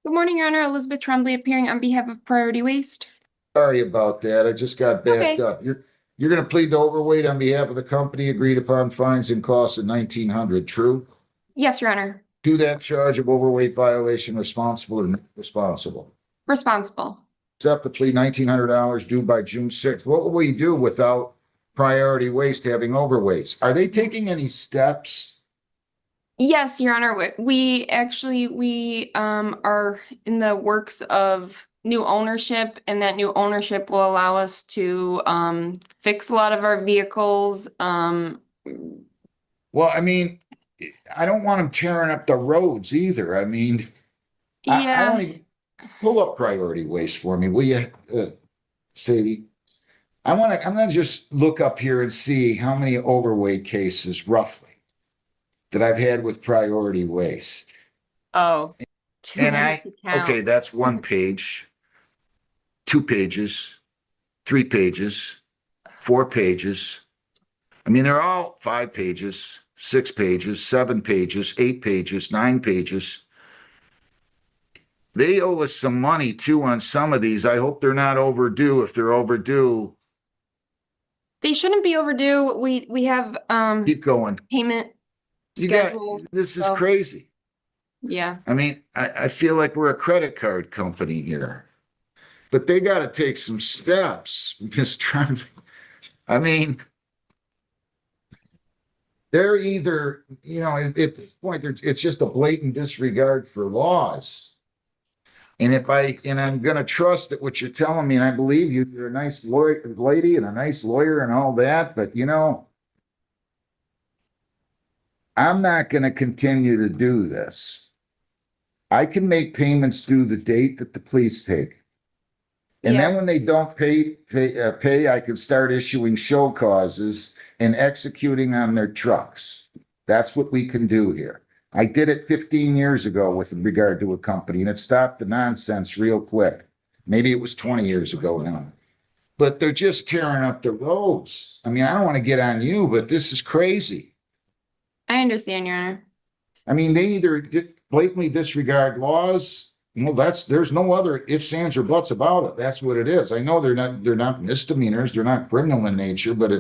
Good morning, Your Honor. Elizabeth Tremblay appearing on behalf of Priority Waste. Sorry about that. I just got backed Okay. up. You're going to plead to overweight on behalf of the company, agreed upon fines and costs of $1,900, true? Yes, Your Honor. To that charge of overweight violation, responsible or not responsible? Responsible. Accept the plea, $1,900 due by June 6th. What will we do without Priority Waste having overweights? Are they taking any steps? Yes, Your Honor. We are in the works of new ownership, and that new ownership will allow us to fix a lot of our vehicles. Well, I mean, I don't want them tearing up the roads either. I mean, I Yeah. don't even pull up Priority Waste for me, will you, Sadie? I'm gonna just look up here and see how many overweight cases roughly that I've had with Priority Waste. Oh, And I, To count. okay, that's 1 page, 2 pages, 3 pages, 4 pages. I mean, they're all 5 pages, 6 pages, 7 pages, 8 pages, 9 pages. They owe us some money too on some of these. I hope they're not overdue. If they're overdue, They shouldn't be overdue. We have keep going. payment You got, schedule. this is so, crazy. Yeah. I mean, I feel like we're a credit card company here. But they got to take some steps. Just trying, I mean, they're either, at this point, it's just a blatant disregard for laws. And I'm going to trust that what you're telling me, and I believe you, you're a nice lawyer, lady and a nice lawyer and all that, but I'm not going to continue to do this. I can make payments due the date that the police take. And Yeah. then when they don't pay, I can start issuing show causes and executing on their trucks. That's what we can do here. I did it 15 years ago with regard to a company, and it stopped the nonsense real quick. Maybe it was 20 years ago now. But they're just tearing up the roads. I mean, I don't want to get on you, but this is crazy. I understand, Your Honor. I mean, they either blatantly disregard laws. There's no other ifs, ands, or buts about it. That's what it is. I know they're not misdemeanors, they're not criminal in nature, but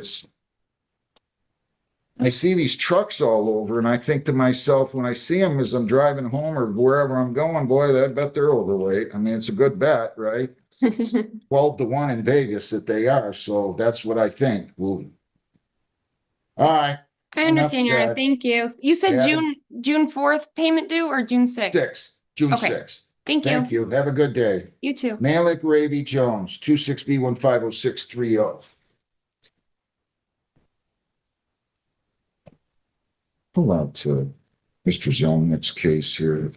I see these trucks all over, and I think to myself, when I see them as I'm driving home or wherever I'm going, boy, I bet they're overweight. I mean, it's a good bet, right? 12-1 in Vegas that they are, so that's what I think. All right. I understand, Your Honor. said. Thank you. You said Yeah. June 4th payment due or June 6th? June Okay. 6th. Thank you. Thank you. Have a good day. You too. Malik Ravy Jones, 26B150630. Pull out to Mr. Zelnick's case here.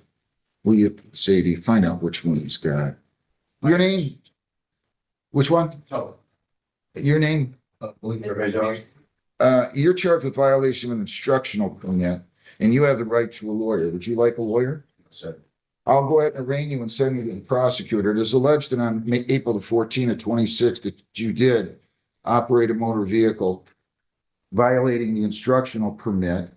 Will you, Sadie, find out which one he's got? Your name? Which one? Oh. Your name? You're charged with violation of an instructional permit, and you have the right to a lawyer. Would you like a lawyer? Sir. I'll go ahead and arraign you and send you to the prosecutor. It is alleged that on April the 14th of 26 that you did operate a motor vehicle violating the instructional permit.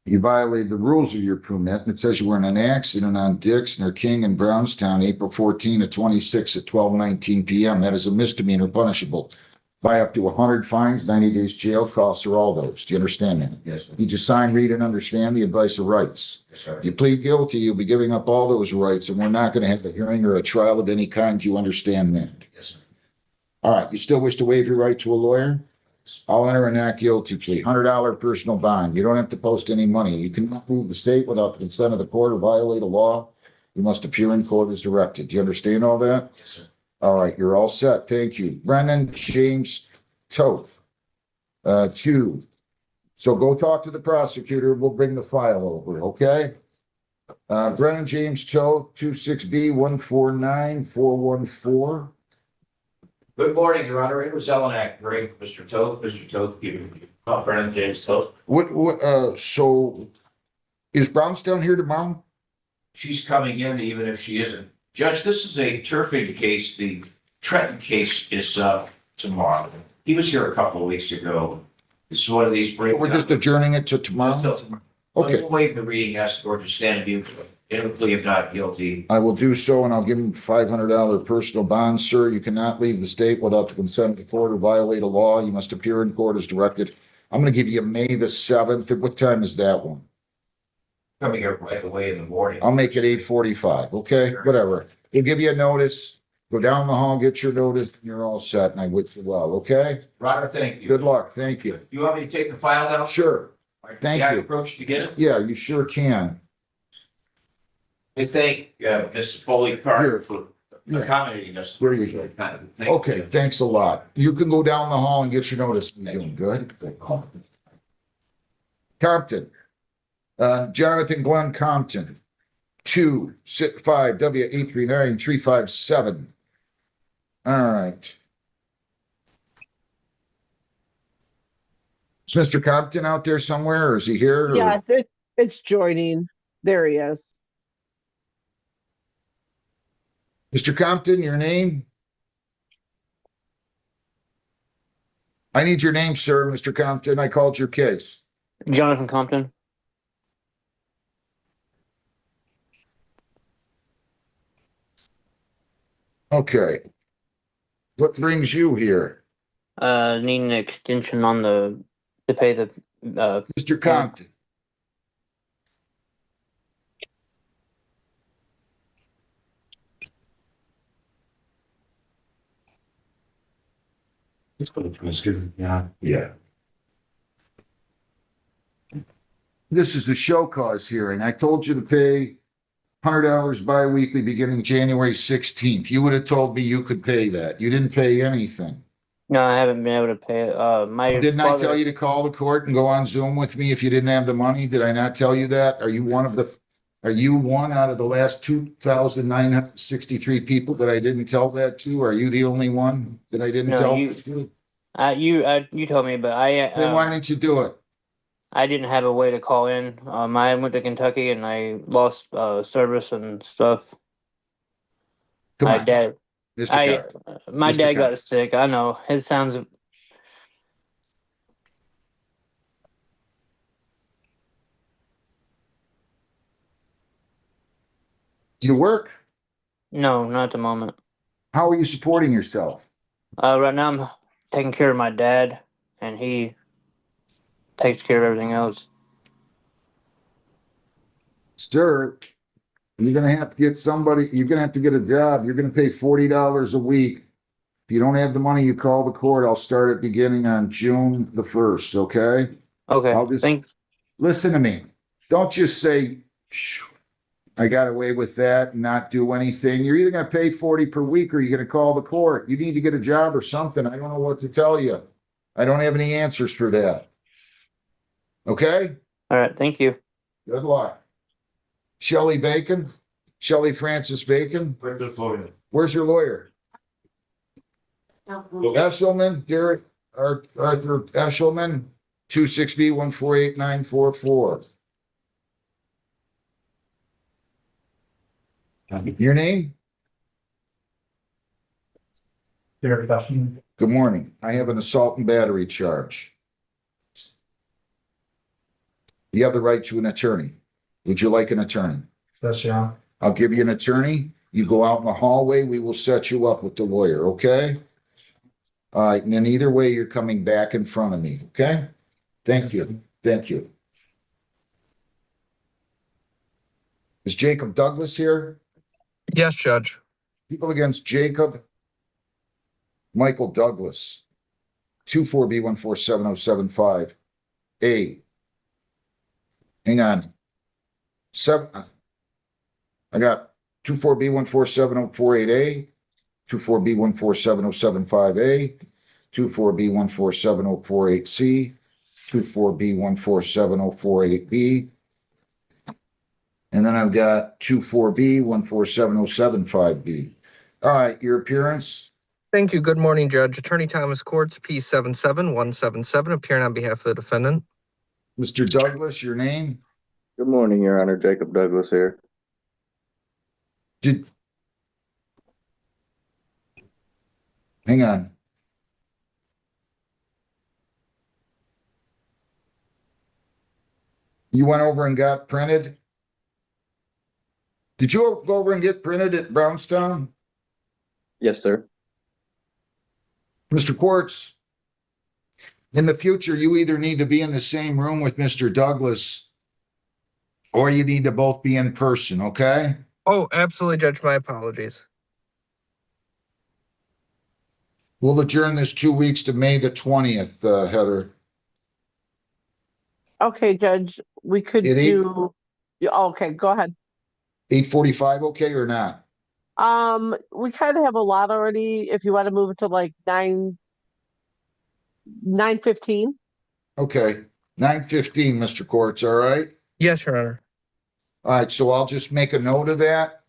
You violated the rules of your permit, and it says you were in an accident on Dix near King and Brownstown, April 14 of 26 at 12:19 p.m. That is a misdemeanor punishable by up to 100 fines, 90 days jail, costs, or all those. Do you understand that? Yes, sir. You just sign, read, and understand the advice of rights. Yes, sir. You plead guilty, you'll be giving up all those rights, and we're not going to have a hearing or a trial of any kind. You understand that? Yes, sir. All right, you still wish to waive your right to a lawyer? I'll enter a not guilty plea, $100 personal bond. You don't have to post any money. You cannot move the state without the consent of the court or violate a law. You must appear in court as directed. Do you understand all that? Yes, sir. All right, you're all set. Thank you. Brennan James Toth, 2. So go talk to the prosecutor. We'll bring the file over, okay? Brennan James Toth, 26B149414. Good morning, Your Honor. It was Zelenak, hearing for Mr. Toth. Mr. Toth, give me. Brennan James Toth. So is Brownstown here tomorrow? She's coming in even if she isn't. Judge, this is a turfing case. The Trenton case is tomorrow. He was here a couple of weeks ago. This is one of these. We're just adjourning it to tomorrow? Until tomorrow. Okay. We'll waive the reading, ask the court to stand and be in a plea of not guilty. I will do so, and I'll give him $500 personal bond, sir. You cannot leave the state without the consent of the court or violate a law. You must appear in court as directed. I'm going to give you May the 7th. What time is that one? Coming here right away in the morning. I'll make it 8:45. Okay, whatever. We'll give you a notice. Go down the hall, get your notice, and you're all set. And I wish you well. Okay. Roger, thank you. Good luck. Thank you. Do you want me to take the file down? Sure. Thank May I you. approach to get it? Yeah, you sure can. I thank Ms. Foley Here. Carter for Yeah. accommodating us. There you go. Thank Okay, you. thanks a lot. You can go down the hall and get your notice. You're doing good. Compton. Jonathan Glenn Compton. 265W839357. All right. Is Mr. Compton out there somewhere, or is he here? or- Yes, It's joining. There he is. Mr. Compton, your name? I need your name, sir, Mr. Compton. I called your case. Jonathan Compton. Okay. What brings you here? Need an extension on to pay the, Mr. Compton. Yeah. This is a show cause hearing. I told you to pay $100 bi-weekly beginning January 16th. You would have told me you could pay that. You didn't pay anything. no, I haven't been able to pay it. My Didn't I father, tell you to call the court and go on Zoom with me if you didn't have the money? Did I not tell you that? Are you one out of the last 2,963 people that I didn't tell that to? Are you the only one that I didn't No, tell? you- you told me, but Then why didn't you do it? I didn't have a way to call in. I went to Kentucky and I lost service and stuff. Come My on, dad, Mr. Compton. my Mr. dad Compton. got sick. I know it sounds. Do you work? No, not at the moment. How are you supporting yourself? Right now I'm taking care of my dad, and he takes care of everything else. Sir, you're gonna have to get somebody, you're gonna have to get a job. You're gonna pay $40 a week. If you don't have the money, you call the court. I'll start it beginning on June the 1st, okay? Okay, I'll just, listen to me. Don't just say, "Shh, I got away with that," and not do anything. You're either gonna pay 40 per week or you're gonna call the court. You need to get a job or something. I don't know what to tell you. I don't have any answers for that. Okay? All right, thank you. Good luck. Shelley Bacon? Shelley Francis Bacon? Where's your lawyer? Eshelman, Garrett, Arthur Eshelman, 26B148944. Your name? Derek Dustin. Good morning. I have an assault and battery charge. You have the right to an attorney. Would you like an attorney? That's yeah. I'll give you an attorney. You go out in the hallway, we will set you up with the lawyer, okay? All right, and then either way, you're coming back in front of me, okay? Thank you, thank you. Is Jacob Douglas here? Yes, Judge. People against Jacob Michael Douglas, 24B147075. A. Hang on. I got 24B147048A, 24B147075A, 24B147048C, 24B147048B. And then I've got 24B147075B. All right, your appearance. Thank you. Good morning, Judge. Attorney Thomas Courts, P77177, appearing on behalf of the defendant. Mr. Douglas, your name? Good morning, Your Honor. Jacob Douglas here. Hang on. You went over and got printed? Did you go over and get printed at Brownstown? Yes, sir. Mr. Quartz, in the future, you either need to be in the same room with Mr. Douglas or you need to both be in person, okay? Oh, absolutely, Judge. My apologies. We'll adjourn this 2 weeks to May the 20th, Heather. Okay, Judge, we could It do, okay, go ahead. 8:45, okay or not? We kind of have a lot already. If you want to move it to like 9:15. Okay, 9:15, Mr. Quartz, all right? Yes, Your Honor. All right, so I'll just make a note of that.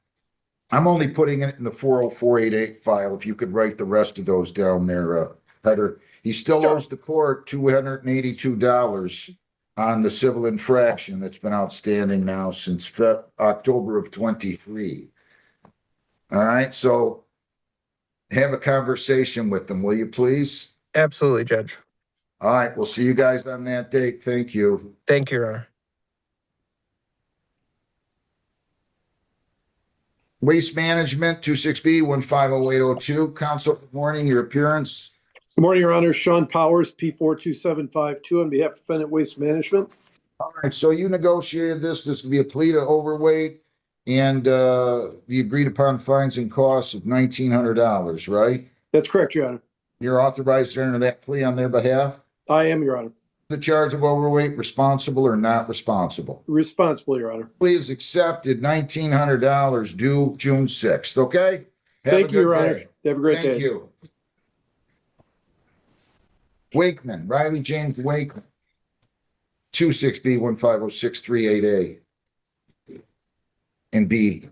I'm only putting it in the 40488 file. If you could write the rest of those down there, Heather. He still owes the court $282. on the civil infraction that's been outstanding now since October of 23. All right, so have a conversation with them, will you please? Absolutely, Judge. All right, we'll see you guys on that date. Thank you. Thank you, Your Honor. Waste Management, 26B 150802. Counsel, good morning, your appearance. Good morning, Your Honor. Sean Powers, P42752, on behalf of Defendant Waste Management. All right, so you negotiated this. This would be a plea to overweight and the agreed upon fines and costs of $1,900, right? That's correct, Your Honor. You're authorized to enter that plea on their behalf? I am, Your Honor. The charge of overweight, responsible or not responsible? Responsible, Your Honor. Plea is accepted, $1,900 due June 6th, okay? Have a Thank you, good Your Honor. day. Have a great day. Thank you. Wakeman, Riley James Wakeman. 26B 1506388A. And B.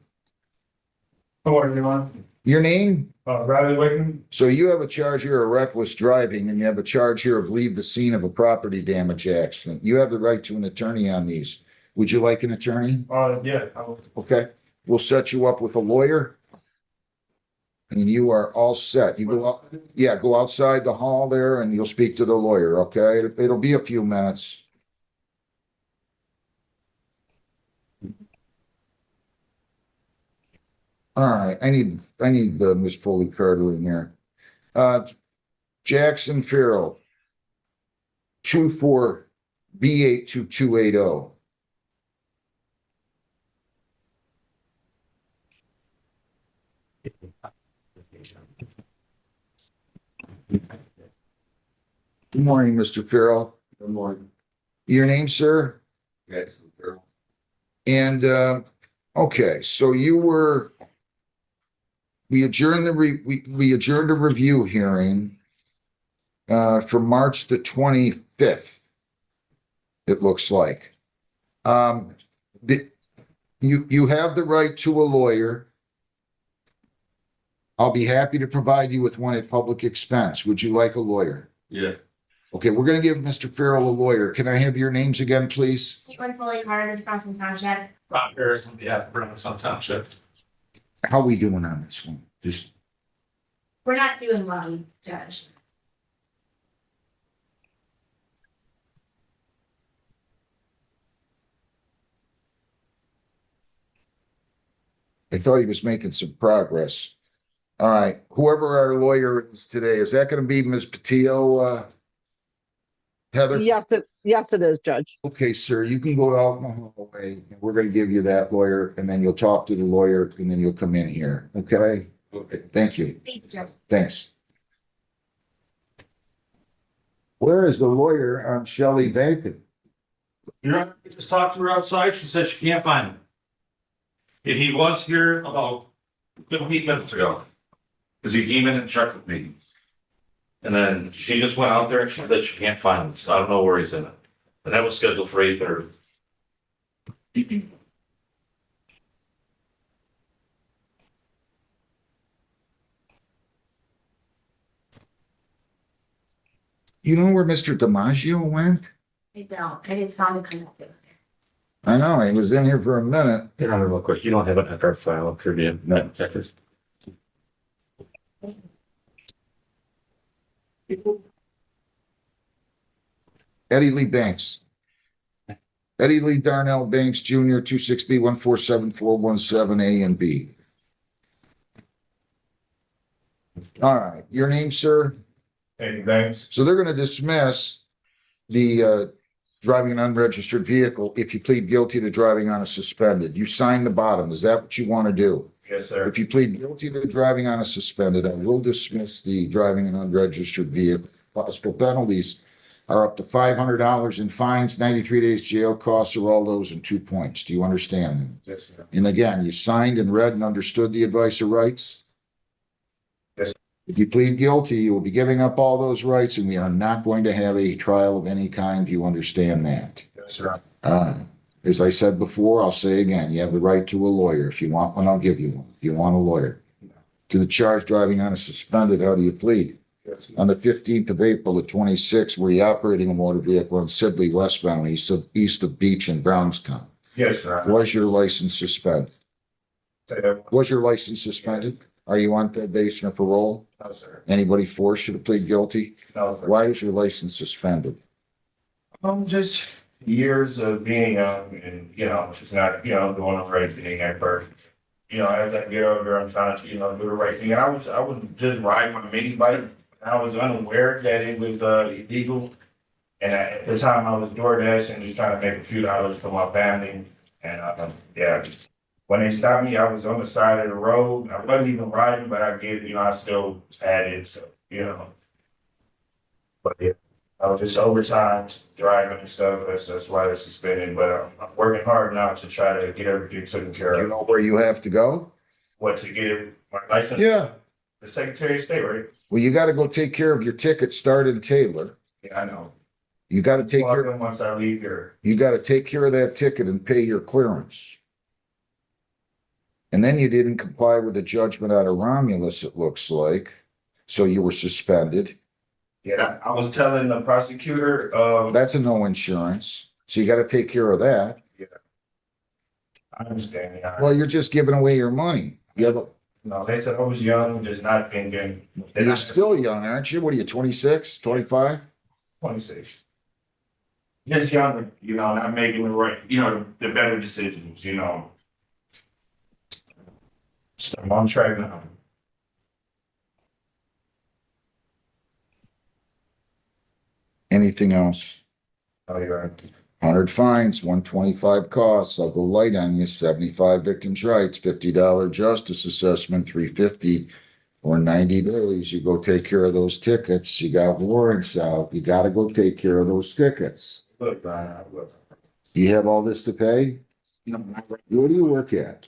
Hello, everyone. Your name? Riley Wickman. So you have a charge here of reckless driving and you have a charge here of leave the scene of a property damage accident. You have the right to an attorney on these. Would you like an attorney? Yeah. Okay, we'll set you up with a lawyer. And you are all set. You go out, yeah, go outside the hall there and you'll speak to the lawyer, okay? It'll be a few minutes. All right, I need Ms. Foley Carter in here. Jackson Farrell. 24B82280. Good morning, Mr. Farrell. Good morning. Your name, sir? Jackson Farrell. And, okay, so we adjourned we adjourned a review hearing for March the 25th, it looks like. You have the right to a lawyer. I'll be happy to provide you with one at public expense. Would you like a lawyer? Yeah. Okay, we're gonna give Mr. Farrell a lawyer. Can I have your names again, please? Caitlin Foley Carter, Johnson Township. Rob Harrison, yeah, Brownson Township. How are we doing on this one? Just, We're not doing well, Judge. I thought he was making some progress. All right, whoever our lawyer is today, is that gonna be Ms. Patillo, Heather? Yes, it is, Judge. Okay, sir, you can go out in the hallway. We're gonna give you that lawyer and then you'll talk to the lawyer and then you'll come in here, okay? Okay, thank you. Thank you, Judge. Thanks. Where is the lawyer on Shelley Bacon? Your Honor, we just talked to her outside. She says she can't find him. And he was here about 15 minutes ago. Because he came in and checked with me. And then she just went out there and she said she can't find him. So I don't know where he's in it. And that was scheduled for 8:30. You know where Mr. DiMaggio went? I don't. I didn't find it. I know, he was in here for a minute. Your Honor, real quick, you don't have an ECHR file up here, do you? No. Check this. Eddie Lee Banks. Eddie Lee Darnell Banks Jr., 26B 1474417A and B. All right, your name, sir? Hey, thanks. So they're gonna dismiss the driving an unregistered vehicle if you plead guilty to driving on a suspended. You sign the bottom. Is that what you want to do? Yes, sir. If you plead guilty to driving on a suspended, I will dismiss the driving an unregistered vehicle. Possible penalties are up to $500 in fines, 93 days jail costs, or all those in 2 points. Do you understand? Yes, sir. And again, you signed and read and understood the advice of rights? Yes. If you plead guilty, you will be giving up all those rights, and we are not going to have a trial of any kind. Do you understand that? Yes, sir. As I said before, I'll say again, you have the right to a lawyer. If you want one, I'll give you one. Do you want a lawyer? To the charge driving on a suspended, how do you plead? On the 15th of April of 26, were you operating a motor vehicle in Sibley westbound east of Beach in Brownstown? Yes, sir. Was your license suspended? Was your license suspended? Are you on probation or parole? No, sir. Anybody forced you to plead guilty? No, sir. Why is your license suspended? Just years of being young and, just not, doing the right thing at first. As I get older, I'm trying to, do the right thing. And I was just riding my mini bike. I was unaware that it was illegal. And at the time I was DoorDash and just trying to make a few dollars for my family. And when they stopped me, I was on the side of the road. I wasn't even riding, but I still had it. So, But yeah, I was just overtime driving and stuff. That's why they're suspended. But I'm working hard now to try to get everything taken care Do you of. know where you have to go? What, to get my license? Yeah. The Secretary of State, right? Well, you got to go take care of your ticket, start in Taylor. Yeah, I know. You got to take Log care, in once I leave here. you got to take care of that ticket and pay your clearance. And then you didn't comply with the judgment out of Romulus, it looks like. So you were suspended. Yeah, I was telling the prosecutor, That's a no insurance. So you got to take care of that. I understand. Yeah. Well, you're just giving away your money. No, they said I was young, just not thinking. You're still young, aren't you? What are you, 26, 25? 26. Just younger, not making the right, the better decisions, So I'm on track now. Anything else? Oh, you're right. 100 fines, 125 costs. I'll go light on you. 75 victims' rights, $50 justice assessment, 350 or 90 days. You go take care of those tickets. You got warrants out. You got to go take care of those tickets. Look, Brian, I will. You have all this to pay? What do you work at?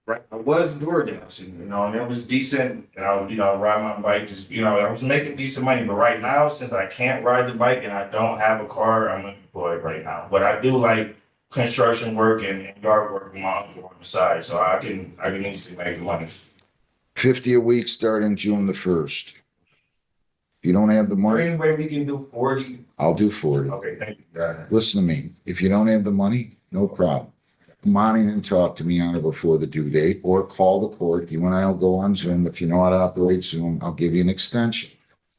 Right, I was DoorDash, and it was decent, and I would, ride my bike, just, I was making decent money, but right now, since I can't ride the bike and I don't have a car, I'm unemployed right now. But I do like construction work and yard work with my uncle on the side, so I can easily make money. 50 a week starting June the 1st. If you don't have the money, Any way we can do 40? I'll do 40. Okay, thank you, Brian. Listen to me. If you don't have the money, no problem. Come on in and talk to me on it before the due date, or call the court. You and I will go on Zoom. If you know how to operate Zoom, I'll give you an extension.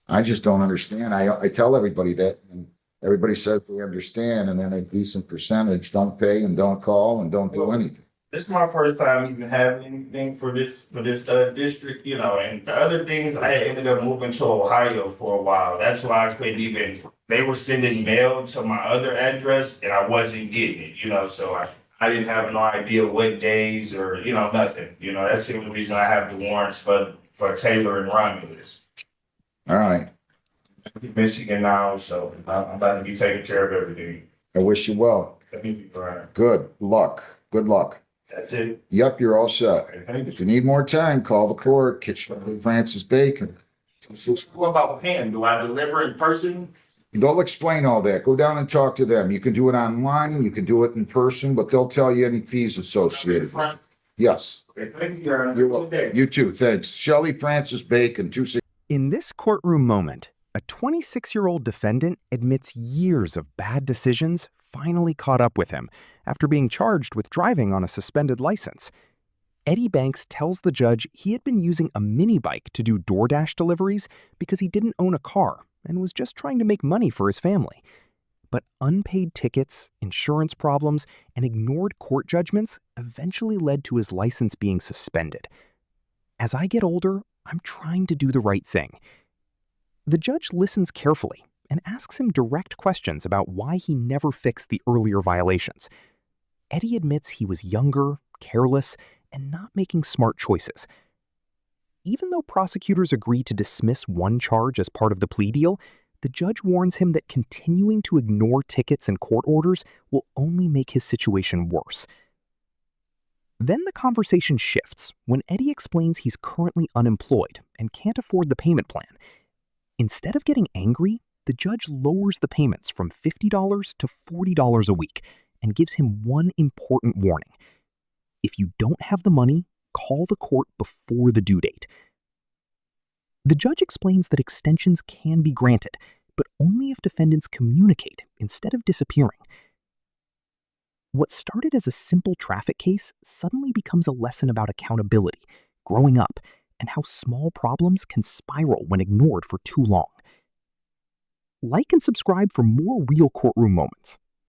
I just don't understand. I tell everybody that, and everybody says they understand, and then a decent percentage don't pay and don't call and don't do anything. This is my first time even having anything for this district, and the other things, I ended up moving to Ohio for a while. That's why I couldn't even, they were sending mail to my other address and I wasn't getting it, so I didn't have no idea what days or, nothing. That's the only reason I have the warrants for Taylor and Romulus. All right. I'm in Michigan now, so I'm about to be taking care of everything. I wish you well. Thank you, Brian. Good luck. Good luck. That's it. Yep, you're all set. Okay, thank you. If you need more time, call the court. Catch Francis Bacon. What about paying? Do I deliver in person? They'll explain all that. Go down and talk to them. You can do it online, you can do it in person, but they'll tell you any fees associated with it. Yes. Okay, thank you, Your Honor. You're welcome. You too. Thanks. Shelley Francis Bacon, 26. In this courtroom moment, a 26-year-old defendant admits years of bad decisions finally caught up with him after being charged with driving on a suspended license. Eddie Banks tells the judge he had been using a mini bike to do DoorDash deliveries because he didn't own a car and was just trying to make money for his family. But unpaid tickets, insurance problems, and ignored court judgments eventually led to his license being suspended. As I get older, I'm trying to do the right thing. The judge listens carefully and asks him direct questions about why he never fixed the earlier violations. Eddie admits he was younger, careless, and not making smart choices. Even though prosecutors agree to dismiss one charge as part of the plea deal, the judge warns him that continuing to ignore tickets and court orders will only make his situation worse. Then the conversation shifts when Eddie explains he's currently unemployed and can't afford the payment plan. Instead of getting angry, the judge lowers the payments from $50 to $40 a week and gives him one important warning. If you don't have the money, call the court before the due date. The judge explains that extensions can be granted, but only if defendants communicate instead of disappearing. What started as a simple traffic case suddenly becomes a lesson about accountability, growing up, and how small problems can spiral when ignored for too long. Like and subscribe for more real courtroom moments.